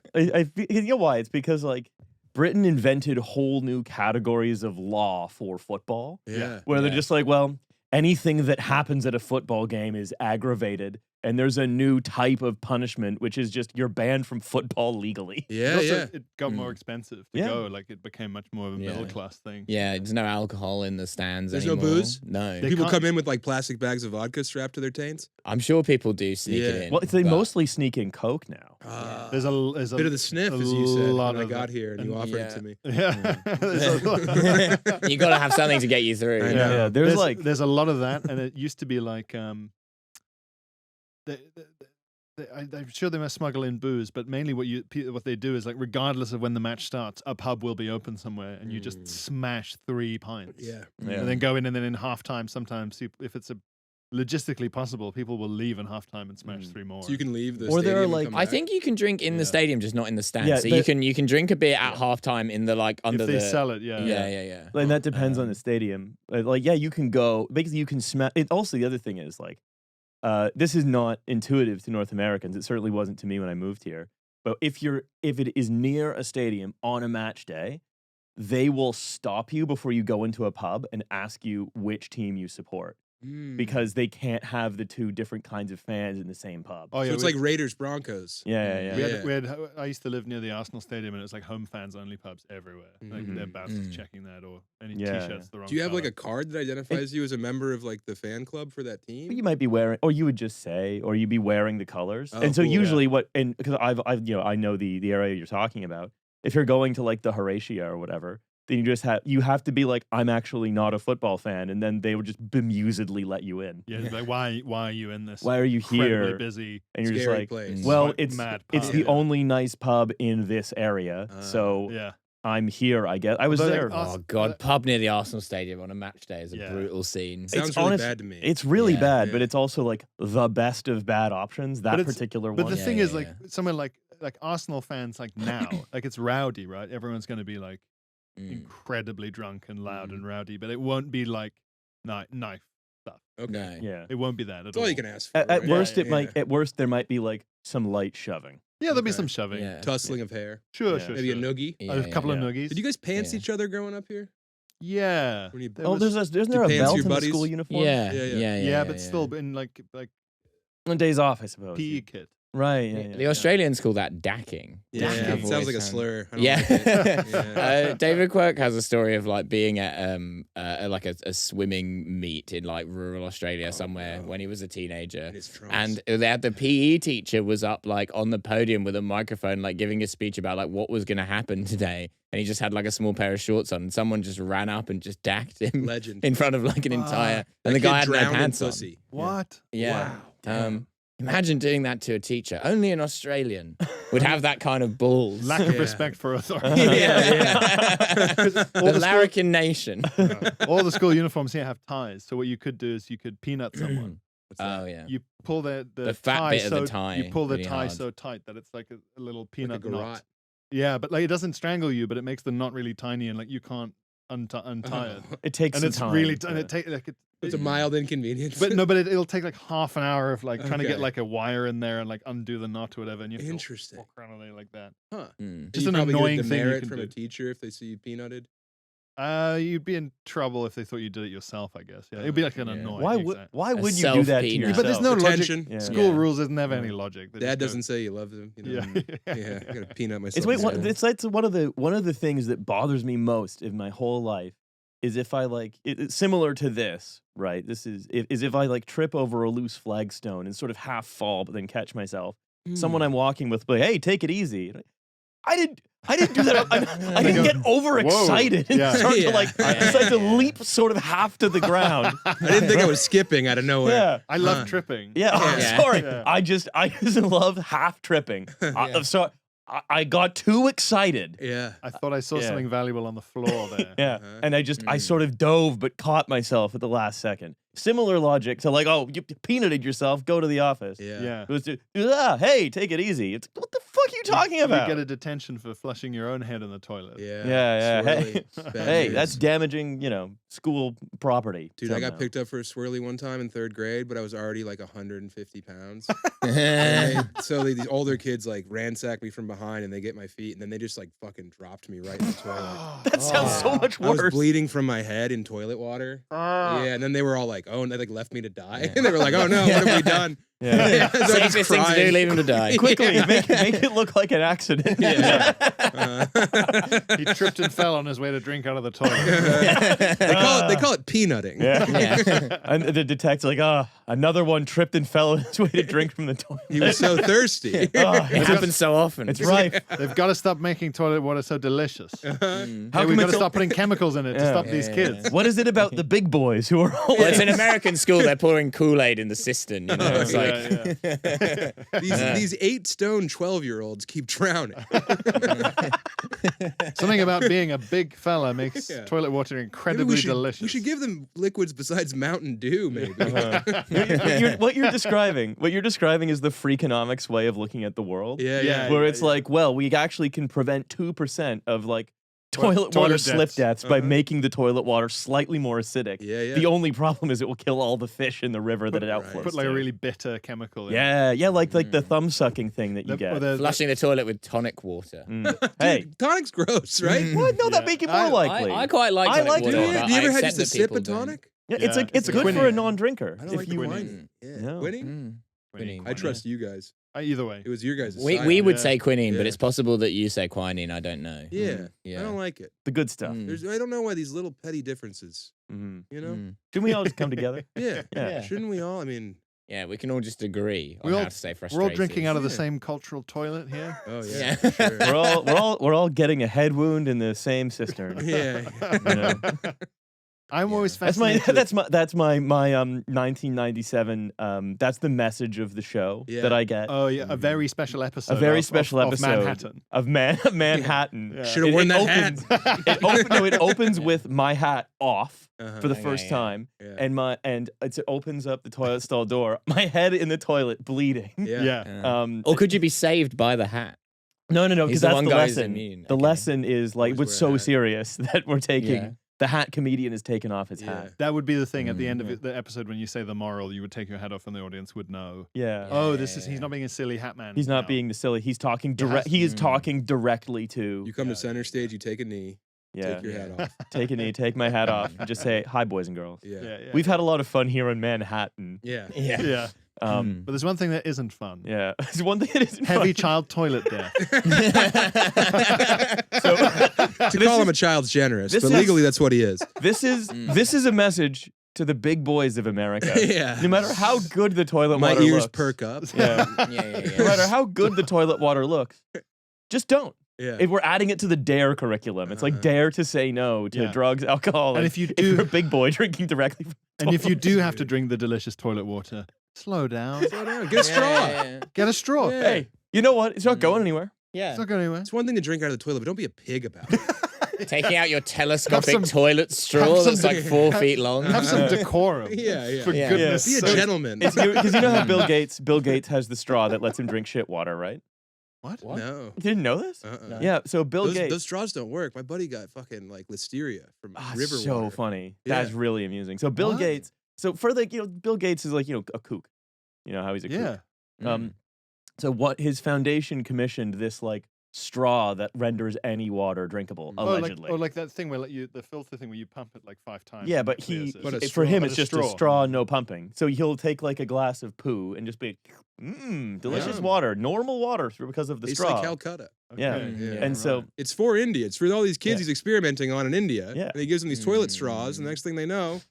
you know why? It's because like Britain invented whole new categories of law for football, Yeah. where they're just like, well, anything that happens at a football game is aggravated. And there's a new type of punishment, which is just you're banned from football legally. Yeah, Also, it got more expensive to go. Like it became much more of a middle class thing. Yeah, there's no alcohol in the stands There's anymore. no booze? No. People come in with like plastic bags of vodka strapped to their taints. I'm sure people do sneak it in. Well, they mostly sneak in Coke now. There's a bit of the sniff, as you said, when I got here, and you offered it to me. Yeah. You got to have something to get you through. I know. Yeah, there's a lot of that, and it used to be like I'm sure they must smuggle in booze, but mainly what they do is like regardless of when the match starts, a pub will be open somewhere, and you just smash 3 pints. Yeah. And then go in, and then in halftime, sometimes if it's logistically possible, people will leave in halftime and smash 3 more. So you can leave the Or there are, stadium and like- come I back? think you can drink in the stadium, just not in the stands. Yeah, so you can drink a beer at halftime in the like under if they the sell it, yeah. Yeah. And that depends on the stadium. Like, yeah, you can go. Basically, you can smash. Also, the other thing is like, this is not intuitive to North Americans. It certainly wasn't to me when I moved here. But if it is near a stadium on a match day, they will stop you before you go into a pub and ask you which team you support. Because they can't have the 2 different kinds of fans in the same pub. Oh yeah, So it's like Raiders Broncos. Yeah. We had, I used to live near the Arsenal Stadium, and it was like home fans only pubs everywhere. Like their bouncers checking that, or any t-shirts the wrong Do you have like color. a card that identifies you as a member of like the fan club for that team? But you might be wearing, or you would just say, or you'd be wearing the colors. Oh, and so cool. usually because I've I know the area you're talking about. If you're going to like the Horatia or whatever, then you have to be like, I'm actually not a football fan, and then they would just bemusedly let you in. Yeah, like why are you in this? Why are you incredibly here? busy. And you're just Scary like, place. well, Like it's mad it's pub. the Yeah. only nice pub in this area, so Yeah. I'm here. I guess I was But, like, there. Oh god, pub near the Arsenal Stadium on a match day is a brutal scene. Sounds It's really honest- bad to me. It's really Yeah. bad, Yeah. but it's also like the best of bad options. That But it's- particular But one. the thing Yeah, is, yeah, like yeah. somewhere like Arsenal fans, like now, like it's rowdy, right? Everyone's going to be like incredibly drunk and loud and rowdy, but it won't be like knife stuff. Okay. No. Yeah. It won't be that at That's all. all you can ask for. At right? worst, Yeah. At worst, there might be like some light shoving. Yeah, there'll be Okay. some shoving. Yeah. Tussling of hair. Sure, Yeah. sure, Maybe sure. a noogie. Yeah, A couple of yeah. noogies. Did you guys pants Yeah. each other growing up here? Yeah. When you- There Oh, was- isn't there a pants belt your in the buddies? school uniform? Yeah, but still in like On days off, I suppose. PE kit. Right. Yeah, The Australians call that dacking. Yeah, Dacking. it sounds like a Always slur. I don't Yeah. like it. Yeah. David Quirk has a story of like being at like a swimming meet in like rural Australia somewhere when he was a teenager. And it's trunks. And they had the PE teacher was up like on the podium with a microphone, like giving a speech about like what was going to happen today. And he just had like a small pair of shorts on, and someone just ran up and just dacked him Legend. in front of like an entire. And That the kid guy had no drowned in pants on. pussy. What? Yeah. Wow. Imagine doing that to a teacher. Only an Australian would have that kind of balls. Lack of Yeah. respect for authority. The larrikin nation. All the school uniforms here have ties. So what you could do is you could peanut someone. Oh yeah. You pull the fat tie bit of the tie You pull the really tie hard. so tight that it's like a little Like a peanut knot. garrote. Yeah, but like it doesn't strangle you, but it makes the knot really tiny, and like you can't untie it. Oh. It takes And some it's time. really but- and it take like It's a mild inconvenience. but no, but it'll take like half an hour of like trying to get Okay. like a wire in there and like undo the knot or whatever, and you have to Interesting. walk around all day like that. Huh. Just You an probably annoying get a thing you demerit can from do. a teacher if they see you peanutted. You'd be in trouble if they thought you did it yourself, I guess. Yeah, it'd be like an Yeah. annoying. Why exact- would you do that to self-peanut. yourself? But there's no Attention. logic. Yeah. School Yeah. rules doesn't have any logic. They Dad just go- doesn't say he loves him. You know? Yeah. I gotta peanut myself. It's wait, in one, school. it's one of the things that bothers me most in my whole life is if I like it's similar to this, right? This is if I like trip over a loose flagstone and sort of half fall, but then catch myself. Someone I'm walking with, will be like, hey, take it easy. I didn't do that. I didn't get overexcited and Yeah. start to Yeah. like decide to leap sort of half to the ground. I didn't think I was skipping out of nowhere. Yeah. I love Huh. tripping. Yeah, oh, Yeah. sorry. Yeah. I just love half tripping. Yeah. So I got too excited. Yeah. I thought I saw Yeah. something valuable on the floor there. Yeah. Uh-huh. And I sort of dove but caught myself at the last second. Similar logic to like, oh, you peanutted yourself, go to the office. Yeah. Yeah. It was just, hey, take it easy. It's what the fuck are you talking You about? get a detention for flushing your own head in the toilet. Yeah. Yeah. Swirly. Hey, Bad hey, news. that's damaging, school property. Dude, I got somehow. picked up for a swirly one time in 3rd grade, but I was already like 150 pounds. So these older kids like ransack me from behind and they get my feet and then they just like fucking dropped me right in the toilet. That sounds so much I was worse. bleeding from my head in toilet water. Yeah, and then they were all like like, oh, and they like left me to die. And they were like, oh no, what have we done? Yeah. So I was Safest thing to do, leave him to die. Quickly, make it look like an accident. He tripped and fell on his way to drink out of the toilet. They call it peanutting. Yeah. And the detective's like, another one tripped and fell on his way to drink from the toilet. He was so thirsty. It happens so often. It's rife. They've got to stop making toilet water so delicious. How We've come got it's to stop putting chemicals in it to stop these kids. What is it about the big boys who are always... Well, it's an American school. They're pouring Kool-Aid in the cistern. You know, it's These 8-stone 12-year-olds keep drowning. Something about being a big fella makes toilet water incredibly delicious. We should give them liquids besides Mountain Dew, maybe. What you're describing is the Freakonomics way of looking at the world. Where it's like, well, we actually can prevent 2% of like toilet water slip deaths by making the toilet water slightly more acidic. The only problem is it will kill all the fish in the river that it outflows. Put like a really bitter chemical in. Like the thumb sucking thing that you get. Flushing the toilet with tonic water. Hey, tonic's gross, right? What? No, that make it more likely. I quite like tonic water. Do you ever had just a sip of tonic? Yeah, it's good for a non-drinker. I don't like quinine. Quinine? I trust you guys. Either way. It was your guys' We would say quinine, but it's possible that you say quinine. I don't know. I don't like it. The good stuff. I don't know why these little petty differences. You know? Shouldn't we all just come togetger? Yeah. Shouldn't we all? I mean... Yeah, we can all just agree on how to say frustrated. We're all drinking out of the same cultural toilet here. Oh yeah. Sure. we're all getting a head wound in the same cistern. Yeah. You know? I'm always fascinated. That's my 1997. That's the message of the show that I get. Oh yeah, a very special episode. A very special episode of Manhattan. Manhattan. Should have worn that hat. It opens with my hat off for the first time, and it opens up the toilet stall door. My head in the toilet, bleeding. Or could you be saved by the hat? No, because that's the lesson. Immune. The lesson is like it's so serious that we're taking. The hat comedian has taken off his hat. That would be the thing at the end of the episode when you say the moral, you would take your hat off and the audience would know. He's not being a silly hat man. He's not being the silly. He's talking direct. He is talking directly to. You come to center stage, you take a knee. Take your hat off. Take a knee, take my hat off, and just say, hi, boys and girls. We've had a lot of fun here in Manhattan. But there's one thing that isn't fun. There's one thing that isn't fun. Heavy child toilet death. To call him a child's generous, but legally that's what he is. This is a message to the big boys of America. No matter how good the toilet water looks. My ears perk up. No matter how good the toilet water looks, just don't. If we're adding it to the DARE curriculum, it's like dare to say no to drugs, alcohol. And if you're a big boy drinking directly from the and if you do have to drink the delicious toilet water, slow down. Get a straw. Get a straw. Hey, you know what? It's not going anywhere. It's not going anywhere. It's one thing to drink out of the toilet, but don't be a pig about it. Taking out your telescopic toilet straw that's like 4 feet long. Have some decorum. For goodness sake. Be a gentleman. Because you know how Bill Gates has the straw that lets him drink shit water, right? What? No. You didn't know this? No. Yeah, so Gates. Those straws don't work. My buddy got fucking like listeria from river so water. Funny. That's really amusing. So Bill Gates, Bill Gates is like, a kook. You know how he's a kook. So what his foundation commissioned this like straw that renders any water drinkable, allegedly. Like that thing where the filter thing where you pump it like 5 times. Yeah, but for him it's just a straw, no pumping. So he'll take like a glass of poo and just be delicious water, normal water because of the straw. It's like Calcutta. And so it's for India. It's for all these kids he's experimenting on in India. And he gives them these toilet straws, and the next thing they know,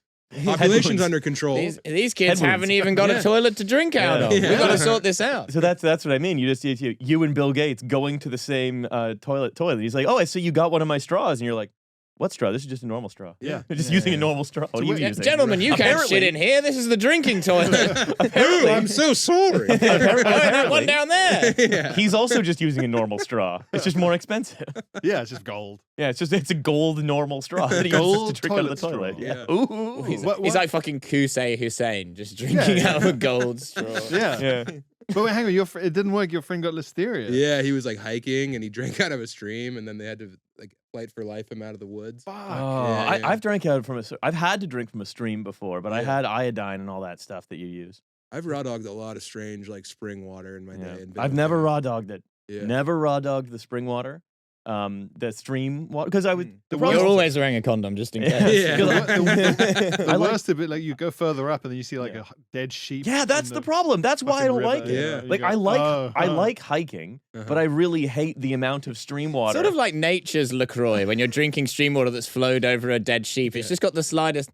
population's under control. These kids haven't even got a toilet to drink out of. We've got to sort this out. So that's what I mean. You just you and Bill Gates going to the same toilet. He's like, oh, I see you got one of my straws, and you're like, what straw? This is just a normal straw. Yeah. You're just using a normal straw. What are you using? Gentlemen, you can't shit in here. This is the drinking toilet. Apparently, I'm so sorry. Apparently, one down there. He's also just using a normal straw. It's just more expensive. Yeah, it's just gold. Yeah, it's a gold normal straw that he uses to drink out of the toilet. Yeah. Ooh. He's like fucking Qusay Hussein, just drinking out of a gold straw. Yeah. But wait, hang on. It didn't work. Your friend got listeria. Yeah, he was like hiking and he drank out of a stream, and then they had to like fight for life him out of the woods. Fuck. I've drank out from I've had to drink from a stream before, but I had iodine and all that stuff that you use. I've raw dogged a lot of strange like spring water in my day. I've never raw dogged it. Never raw dogged the spring water. the stream water because I would. You're always wearing a condom just in case. Yeah. The worst of it, like you go further up and then you see like a dead sheep. Yeah, that's the problem. That's why I don't like it. Yeah. Like You I go, like "Oh, I huh." like hiking, but I really hate the amount of stream water. Sort of like nature's LaCroix when you're drinking stream water that's flowed over a dead sheep. It's just got the slightest.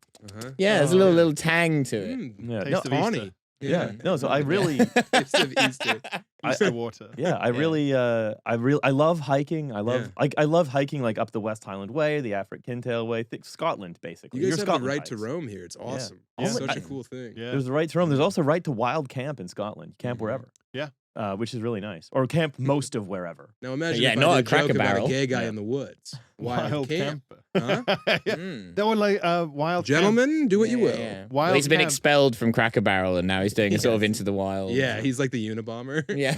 Yeah, there's a little tang to it. yeah, Taste no, of Tawny. Easter. yeah, no. So I really, Taste of Easter. Easter water. yeah, I really, I love hiking. I love, I love hiking like up the West Highland Way, the Afric Kintail Way, Scotland, basically. You guys Your have Scotland the right to hikes. roam here. It's awesome. Yeah. It's Yeah. such a cool thing. Yeah. There's the right to roam. There's also right to wild camp in Scotland. Camp wherever. Yeah. Which is really nice. Or camp most of wherever. Now imagine Yeah, if not I a did a joke Cracker about Barrel. a gay guy Yeah. in the woods. Wild Wild camp. camper. Huh? Yeah. That one like wild Gentlemen, do what you will. Yeah. Wild Well, he's been camp. expelled from Cracker Barrel and now he's doing a sort of Into the Wild. Yeah, he's like the Unabomber. Yeah.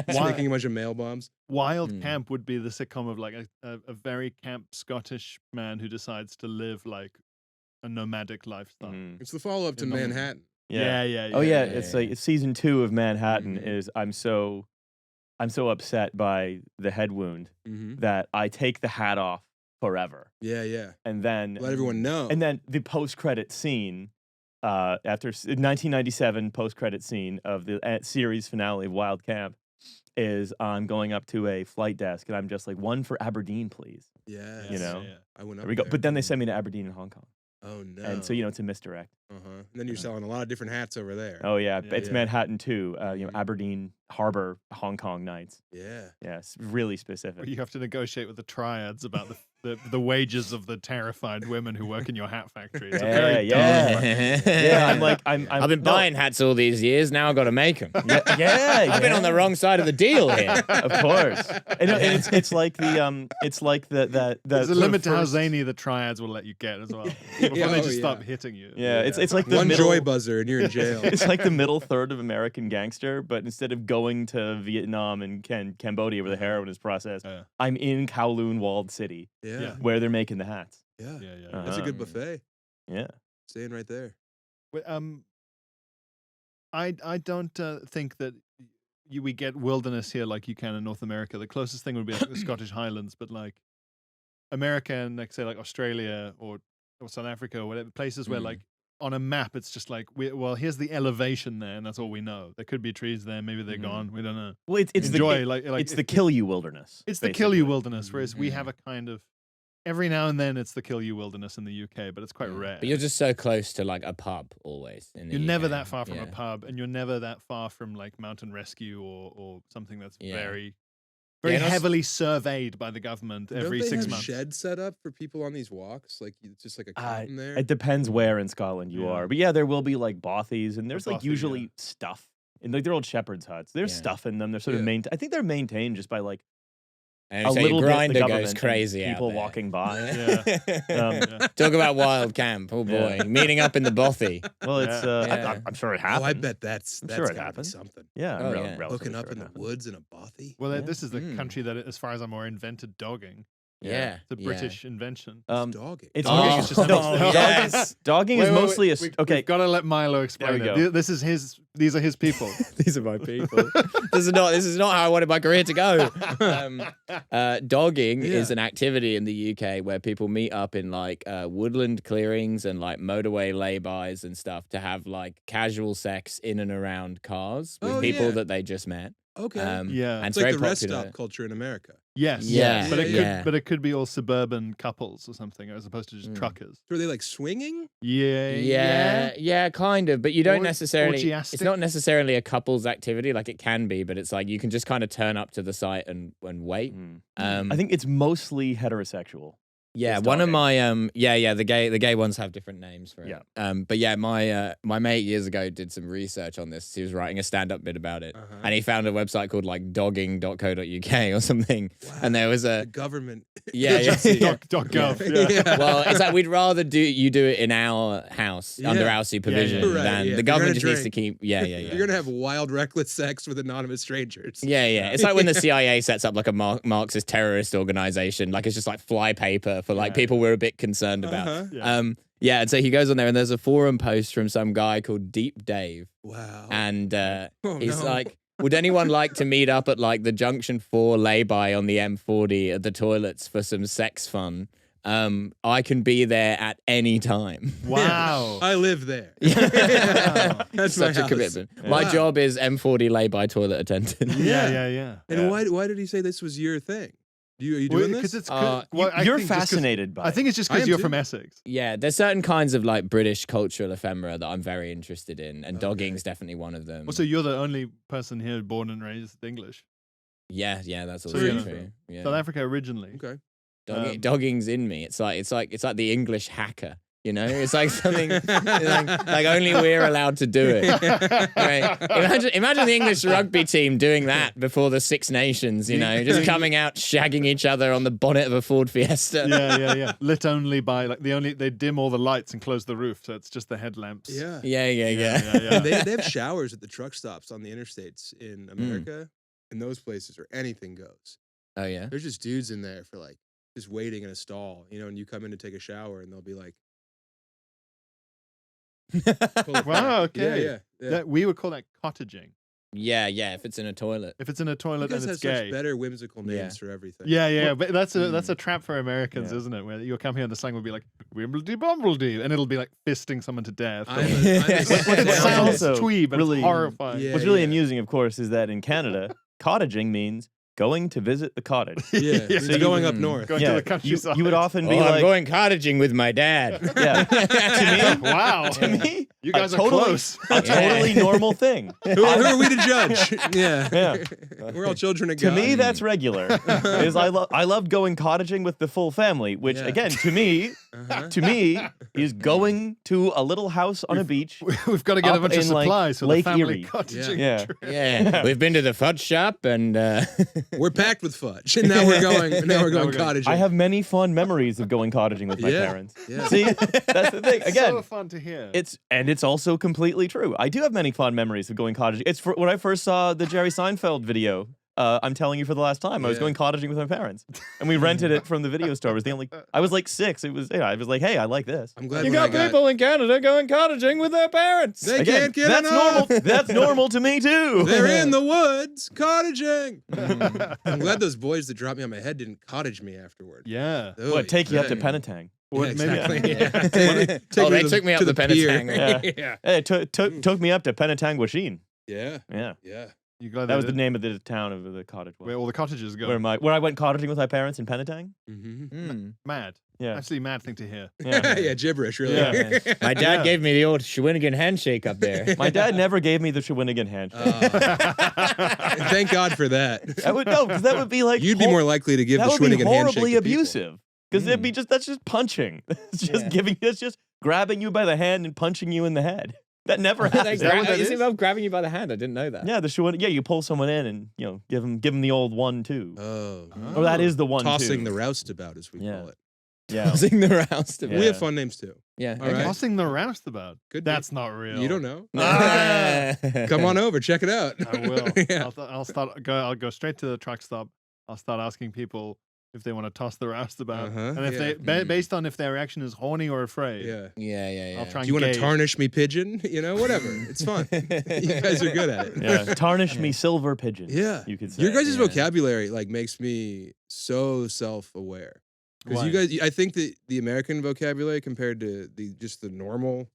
He's Why- making a bunch of mail bombs. Wild Camp would be the sitcom of like a very camp Scottish man who decides to live like a nomadic lifestyle. Mhm. It's the follow up to Yeah, not- Manhattan. Yeah. Oh yeah, yeah, it's yeah. like it's season 2 of Manhattan. Mhm. Is I'm so upset by the head wound Mm-hmm. that I take the hat off forever, Yeah. and then Let everyone know. and then the post credit scene. After 1997 post credit scene of the series finale of Wild Camp is I'm going up to a flight desk and I'm just like, one for Aberdeen, please. yeah. You know? I went up There we go. there. But then they send me to Aberdeen and Hong Kong, Oh no. and so it's a misdirect. And then you're selling a lot of different hats over there. Oh yeah, Yeah, it's yeah. Manhattan too. Mhm. Aberdeen Harbor, Hong Kong nights. Yeah. Yeah, it's really specific. You have to negotiate with the triads about the wages of the terrified women who work in your hat factory. It's a very Yeah, I'm like, I've been buying hats all these years. Now I've got to make them. Yeah, I've been on the wrong side of the deal here. Of course, and it's like the There's a sort of limit to how first- zany the triads will let you get as well. Before they just stop hitting you. Yeah, it's like the One middle, joy buzzer and you're in jail. It's like the middle third of American Gangster, but instead of going to Vietnam and Cambodia where the heroin is processed, Yeah. I'm in Kowloon walled city Yeah. where they're making the hats. Yeah. Yeah. That's a good Uh-huh. buffet. Yeah. Staying right there. But, I don't think that we get wilderness here like you can in North America. The closest thing would be like the Scottish Highlands, but like America and like say like Australia or South Africa or whatever places where like on a map it's just like here's the elevation there and that's all we know. There could be trees there, maybe they're gone. We don't know. Well, it's Enjoy the like it's the kill you wilderness. it's the kill you basically. wilderness, whereas we have a kind of every now and then it's the kill you wilderness in the UK, but it's quite rare. But you're just so close to like a pub always. In the You're never UK. that far from Yeah. a pub, and you're never that far from like mountain rescue or something that's Yeah. very Yeah, and also- heavily surveyed by the government every Don't they 6 have months. sheds set up for people on these walks? Like it's just like a cabin there. It depends where in Scotland you Yeah. are, but yeah, there will be like bothies, and there's like bothy, usually yeah. stuff. And like they're old shepherd's huts. There's Yeah. stuff in them. They're sort of Yeah. I think they're maintained just by like And a so little your bit the grinder government goes and crazy out people there. walking by. Yeah. Talk about wild camp. Oh boy, Yeah. meeting up in the bothy. Well, it's Yeah. I'm sure it Oh, happens. I bet that's sure it gotta be happens. something. Yeah, Oh, rel- yeah. relatively Hooking up sure in it the happens. woods in a bothy. Well, Yeah. this is the Mm. country that, as far as I'm aware, invented dogging. Yeah, It's a British invention. Dogging. It's Oh, Dogging is just yes. dogging is mostly okay. We've got to let Milo explain There it. we go. This is his. These are his people. These are my people. This is not how I wanted my career to go. Dogging is an activity in the UK where people meet up in like woodland clearings and like motorway laybys and stuff to have like casual sex in and around cars with Oh, people yeah. that they just met. Okay. Yeah. and It's it's like very the rest popular. stop culture in America. Yes. Yeah, But it yeah. could. But it could be all suburban couples or something, as opposed to just truckers. So are they like swinging? Yeah, kind of. But you don't necessarily. orgiastic? It's not necessarily a couple's activity. Like it can be, but it's like you can just kind of turn up to the site and wait. I think it's mostly heterosexual. Yeah, It's one of dogging. my the gay ones have different names for it. Yeah. But yeah, my mate years ago did some research on this. He was writing a stand-up bit about it, Uh-huh. and he found a website called like dogging.co.uk or something. Wow. And there was The a government. yeah. Gov. Yeah. Well, it's like we'd rather do it in our house under Yeah. our supervision Yeah, right, than yeah. the If government you're just gonna needs to keep. Yeah. You're gonna have wild, reckless sex with anonymous strangers. Yeah. It's like when the CIA sets up like a Marxist terrorist organization. Like it's just like flypaper for like people we're a bit concerned about. Uh-huh. Yeah. And so he goes on there and there's a forum post from some guy called Deep Dave. Wow. And Oh, he's no. like, Would anyone like to meet up at like the Junction 4 lay-by on the M40 at the toilets for some sex fun? I can be there at any time. Wow. I live there. Wow. That's Such my a house. commitment. Wow. My job is M40 lay-by toilet attendant. Yeah. And why did he say this was your thing? Are you doing this? Because it's You're fascinated by it. I think it's just I because am you're too. from Essex. Yeah, there's certain kinds of like British cultural ephemera that I'm very interested in, and dogging's definitely one of them. Also, you're the only person here born and raised English. Yeah, that's also you're true. Yeah. South Africa originally. Okay. Dogging's in me. It's like the English hacker. You know, it's like something like only we're allowed to do it. Right? Imagine the English rugby team doing that before the Six Nations. You know, just coming out shagging each other on the bonnet of a Ford Fiesta. Yeah. Lit only by like they dim all the lights and close the roof, so it's just the headlamps. Yeah. Yeah. They have showers at the truck stops on the interstates in America. In those places where anything goes. Oh yeah. There's just dudes in there for like just waiting in a stall, you know, and you come in to take a shower and they'll be like, Wow. Okay. Yeah. That, we would call that cottaging. Yeah. If it's in a toilet. If it's in a You toilet guys and have it's such gay. better whimsical names Yeah. for everything. Yeah. But that's a trap for Americans, isn't it? Where you'll come here and the slang will be like Wimbledy Bumbledy, and it'll be like fisting someone to death. It What's sounds also twee, but really- it's horrifying. Yeah. What's really amusing, of course, is that in Canada, cottaging means going to visit the cottage. Yeah. It's So going up north. Going to the countryside. You would often be I'm like, going cottaging with my dad. yeah. To me, Wow. to me, You guys are totally, close. a totally normal thing. Who are we to judge? Yeah. Yeah. We're all children of To God. me, that's regular. Is I loved going cottaging with the full family, which Yeah. again, to me, is going to a little house on a beach. We've got to get a Up bunch of in, like, supplies for Lake the family Erie. cottaging. Yeah. trip. Yeah, we've been to the fudge shop and We're packed with fudge, and now we're going. Now we're going cottaging. I have many fond memories of going cottaging with my Yeah. parents. Yeah. See, that's the thing. Again, So fun to hear. it's also completely true. I do have many fond memories of going cottaging. It's when I first saw the Jerry Seinfeld video. I'm telling you for the last time, I was Yeah. going cottaging with my parents, and we rented it from the video store. It was the only. I was like 6. It was. I was like, hey, I like this. I'm glad you when I got people in Canada going cottaging with their parents. They Again, can't get that's enough. normal. That's normal to me too. They're in the woods cottaging. I'm glad those boys that dropped me on my head didn't cottage me afterward. Yeah. Oh, What take you up to yeah. Penetang? Yeah, What, maybe- exactly. Yeah. Take They to took me up to the pier. Penetang. Yeah. Hey, it took me up to Penetangwasheen. Yeah. Yeah, Yeah. You glad that was the did? name of the town of the cottage. Where all the cottages go. Where I went cottaging with my parents in Penetang. Mm-hmm. Mad. Yeah. Actually, mad thing to hear. Yeah. Yeah, gibberish, really. Yeah. My dad Yeah. gave me the old Shawinigan handshake up there. My dad never gave me the Shawinigan handshake. Thank God for that. That would no, because that would be like You'd be more likely to give that the would be Schwinnigan handshake horribly to people. abusive. Because it'd be that's just punching. It's just it's just grabbing you by the hand and punching you in the head. That never happens. Is it about grabbing you by the hand? I didn't know that. Yeah, the Shawinigan. Yeah, you pull someone in and give them the old 1-2. Oh. Or that is the 1-2. Tossing the roustabout, as we Yeah. call it. Yeah. Tossing the roustabout. Yeah. We have fun names too. Yeah. All right. Tossing the roustabout. Could be. That's not real. You don't know. Okay. Come on over, check it out. I will. Yeah. I'll go straight to the truck stop. I'll start asking people if they want to toss the roustabout, Uh-huh, and if yeah. they based on if their reaction is horny or afraid. Yeah. Yeah. I'll try Do you and want to gauge. tarnish me pigeon? You know, whatever. It's fun. You guys are good at it. Yeah. Tarnish me silver pigeon. Yeah. You could say. Your guys' Yeah. vocabulary like makes me so self-aware. Because you Why? guys, I think that the American vocabulary compared to just the normal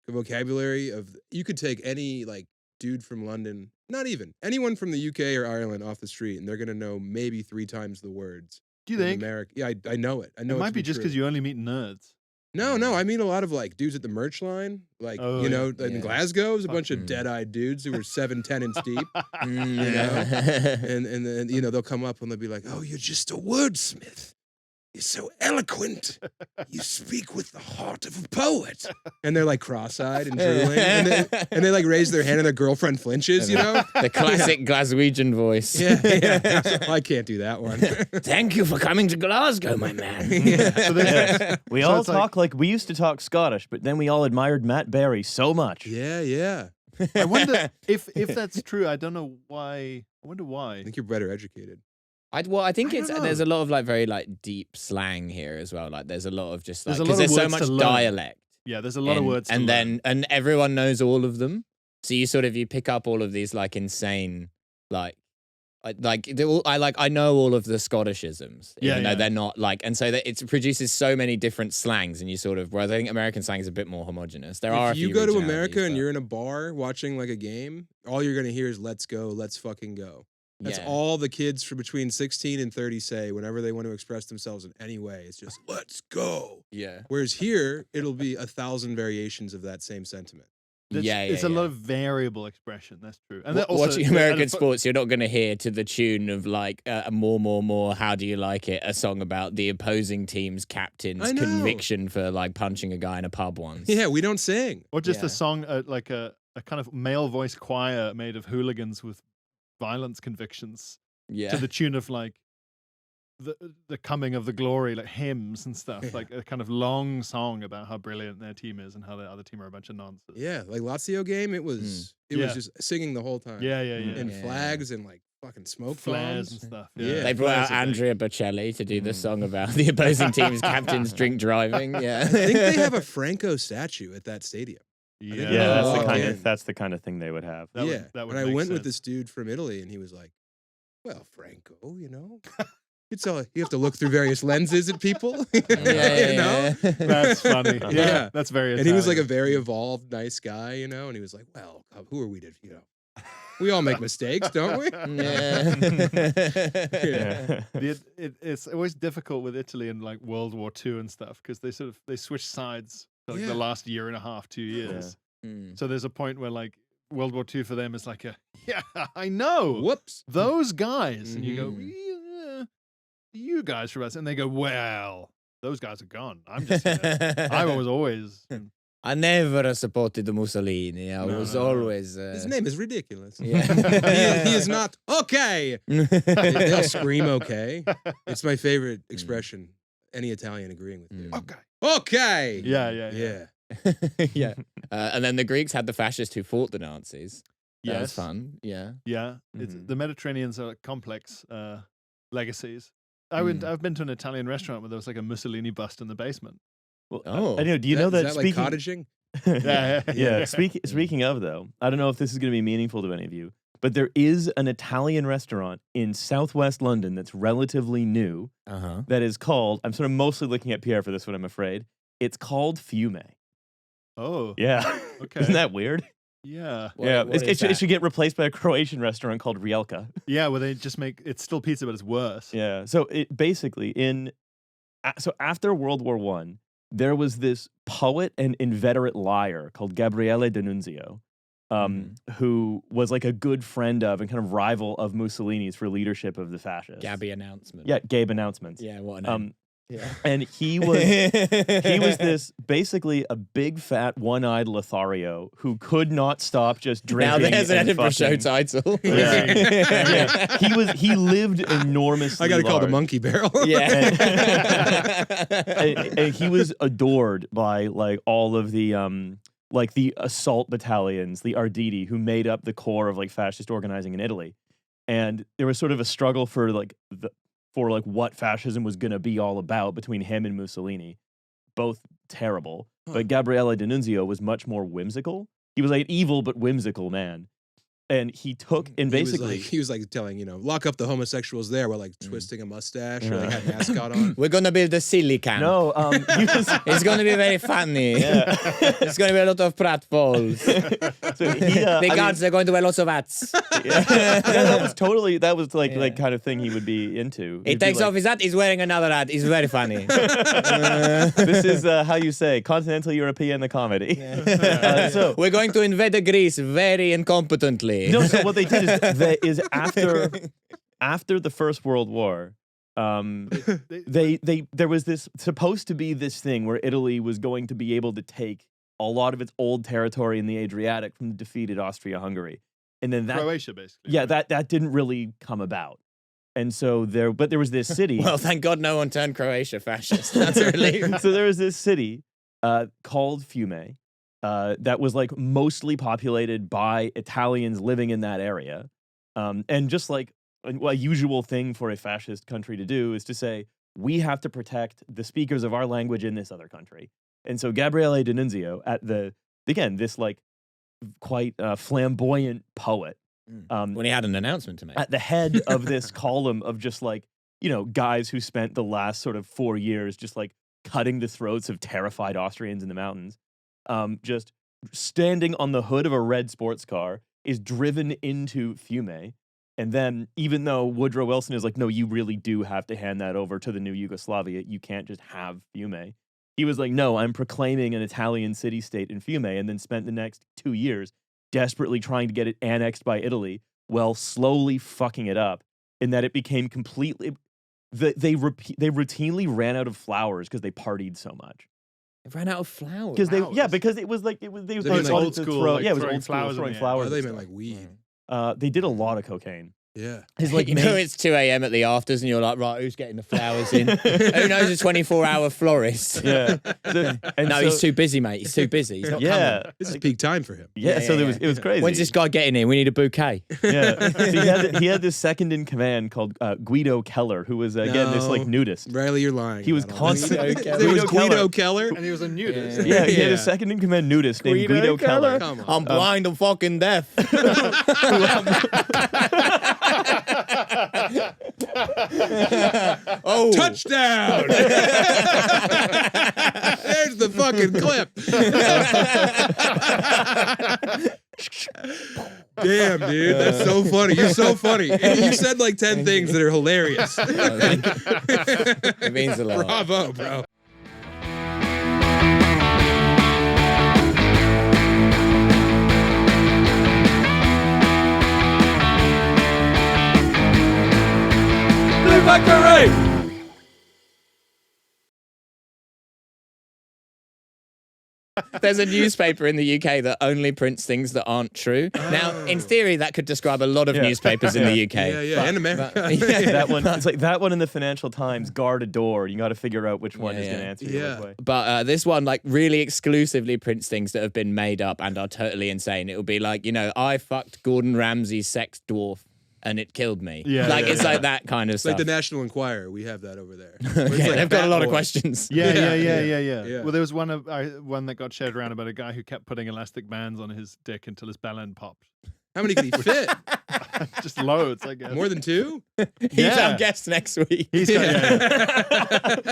vocabulary of, you could take any like dude from London, not even anyone from the UK or Ireland off the street, and they're gonna know maybe 3 times the words. Do you think? America? Yeah, I know it. I know It it might to be just true. because you only meet nerds. No, I mean a lot of like dudes at the merch line, like Oh, you know, yeah. in Yeah. Glasgow, was a bunch of Mm. dead-eyed dudes who were 7, 10 inch deep, Mm. and then you know they'll come up and they'll be like, "Oh, you're just a wordsmith. You're so eloquent. You speak with the heart of a poet." And they're like cross-eyed and drooling, and they like raise their hand and their girlfriend flinches, you know? The classic Glaswegian voice. Yeah. I can't do that one. Thank you for coming to Glasgow, my man. So there's- We So all it's like- talk like we used to talk Scottish, but then we all admired Matt Berry so much. Yeah. I wonder if that's true. I don't know why. I wonder why. I think you're better educated. I think I it's don't there's know. a lot of like very like deep slang here as well. Like there's a lot of just like There's a because lot of there's so words much to learn. dialect. Yeah, there's a lot of words. To and learn. then everyone knows all of them. So you pick up all of these like insane Like, I know all of the Scottishisms, even though they're not like, and so that it produces so many different slangs, and you sort of, whereas I think American slang is a bit more homogenous. There are a few If you go to regionalities, America and but- you're in a bar watching like a game, all you're gonna hear is "Let's go, let's fucking go." That's all the kids from between 16 and 30 say whenever they want to express themselves in any way. It's just "Let's go." Yeah. Whereas here, it'll be 1,000 variations of that same sentiment. It's a lot of variable expression. That's true. And also, watching American sports, you're not going to hear to the tune of like more. How do you like it? A song about the opposing team's captain's conviction for like punching a guy in a pub once. Yeah, we don't sing. Or just a song like a kind of male voice choir made of hooligans with violence convictions. Yeah. To the tune of like the coming of the glory, like hymns and stuff, like a kind of long song about how brilliant their team is and how the other team are a bunch of nonsense. Yeah, like Lazio game, it was was just singing the whole time. Yeah. And flags and like fucking smoke flares bombs and stuff. Yeah. They brought out Andrea Bocelli to do the song about the opposing team's captain's drink driving. Yeah. I think they have a Franco statue at that stadium. Yeah, that's the kind of thing they would have. That would I make went with sense. this dude from Italy, and he was like, "Well, Franco, you know." It's all you have to look through various lenses at people. You know? That's funny. Yeah, that's very. And he was like a very evolved, nice guy, you know. And he was like, "Well, who are we to, you know? We all make mistakes, don't we?" It's always difficult with Italy in like World War II and stuff because they switch sides for like the last year and a half, 2 years. So there's a point where like World War II for them is like I know. Whoops, those guys, and you go. You guys from us, and they go, well, those guys are gone. I'm just here. I was always. I never supported Mussolini. I was always. His name is ridiculous. Yeah. he is not okay. They'll scream okay. It's my favorite expression. Any Italian agreeing with you. Okay. Yeah. Yeah. And then the Greeks had the fascists who fought the Nazis. That was fun. Yeah. Yeah. It's, the Mediterraneans are complex legacies. I've been to an Italian restaurant where there was like a Mussolini bust in the basement. Well, I know. Do you know that? Is that like cottaging? Yeah. Speaking of though, I don't know if this is going to be meaningful to any of you, but there is an Italian restaurant in Southwest London that's relatively new. That is called. I'm sort of mostly looking at Pierre for this one. I'm afraid it's called Fiume. Oh. Yeah. Okay. Isn't that weird? Yeah. It should get replaced by a Croatian restaurant called Rielka. Yeah, where they just make it's still pizza, but it's worse. Yeah. So it basically so after World War I, there was this poet and inveterate liar called Gabriele D'Annunzio, who was like a good friend of and kind of rival of Mussolini's for leadership of the fascists. Gabby announcement. Yeah, Gabe announcements. Yeah, what a name. And he was this basicely a big fat one-eyed Lothario who could not stop just drinking. Now there's an Edinburgh show title. He lived enormously. I got to call the large. Monkey Barrel. And he was adored by like all of the like the assault battalions, the Arditi, who made up the core of like fascist organizing in Italy. And there was sort of a struggle for what fascism was going to be all about between him and Mussolini. Both terrible. But Gabriele D'Annunzio was much more whimsical. He was like an evil but whimsical man. And he took, and basically... He was like telling, lock up the homosexuals there while like twisting a mustache or like had an ascot on. We're going to build a silly camp. No, it's going to be very funny. Yeah. It's going to be a lot of pratfalls. The guards are going to wear lots of hats. That was like kind of thing he would be into. He takes off his hat, he's wearing another hat. It's very funny. This is how you say continental European the comedy. So we're going to invade Greece very incompetently. No, so what they did is after the First World War, there was this supposed to be this thing where Italy was going to be able to take a lot of its old territory in the Adriatic from the defeated Austria-Hungary, and then Croatia basically. Yeah, that didn't really come about, and so there was this city. Well, thank God no one turned Croatia fascist. That's a relief. So there was this city called Fiume. That was like mostly populated by Italians living in that area. And just like a usual thing for a fascist country to do is to say, we have to protect the speakers of our language in this other country. And so Gabriele D'Annunzio this like quite flamboyant poet When he had an announcement to make. At the head of this column of just like, guys who spent the last sort of 4 years just like cutting the throats of terrified Austrians in the mountains, just standing on the hood of a red sports car, is driven into Fiume. And then, even though Woodrow Wilson is like, no, you really do have to hand that over to the new Yugoslavia. You can't just have Fiume. He was like, no, I'm proclaiming an Italian city-state in Fiume, and then spent the next 2 years desperately trying to get it annexed by Italy, while slowly fucking it up, in that it became completely... They routinely ran out of flowers because they partied so much. They ran out of flowers? Because it was like... They was old school, it was old flowers school, throwing flowers. Oh, they meant like weed. They did a lot of cocaine. Yeah. It's 2 a.m. at the afters and you're like, right, who's getting the flowers in? Who knows a 24-hour florist? Yeah. He's too busy, mate. He's too busy. He's not coming. This is peak time for him. It was crazy. When's this guy getting in? We need a bouquet. Yeah. So he had this second in command called Guido Keller, who was, again, this like nudist. Riley, you're lying. He was constantly... It was Guido Keller? And he was a nudist. Yeah, he had a second in command nudist named Guido Keller. Come on. I'm blind and fucking deaf. Oh, touchdown! There's the fucking clip. Damn, dude, that's so funny. You're so funny. You said like 10 things that are hilarious. It means a lot. Bravo, bro. There's a newspaper in the UK that only prints things that aren't true. Now, in theory, that could describe a lot of newspapers in the UK. Yeah, and America. That one, it's like that one in the Financial Times, guard a door. You got to figure out which one is going to answer you which way. But this one, like, really exclusively prints things that have been made up and are totally insane. It will be like, I fucked Gordon Ramsay's sex dwarf and it killed me. It's like that kind of stuff. Like the National Enquirer, we have that over there. Okay, they've got a lot of questions. Yeah. Well, there was one that got shared around about a guy who kept putting elastic bands on his dick until his bell end popped. How many could he fit? Just loads, I guess. More than 2? He's our guest next week. He's got,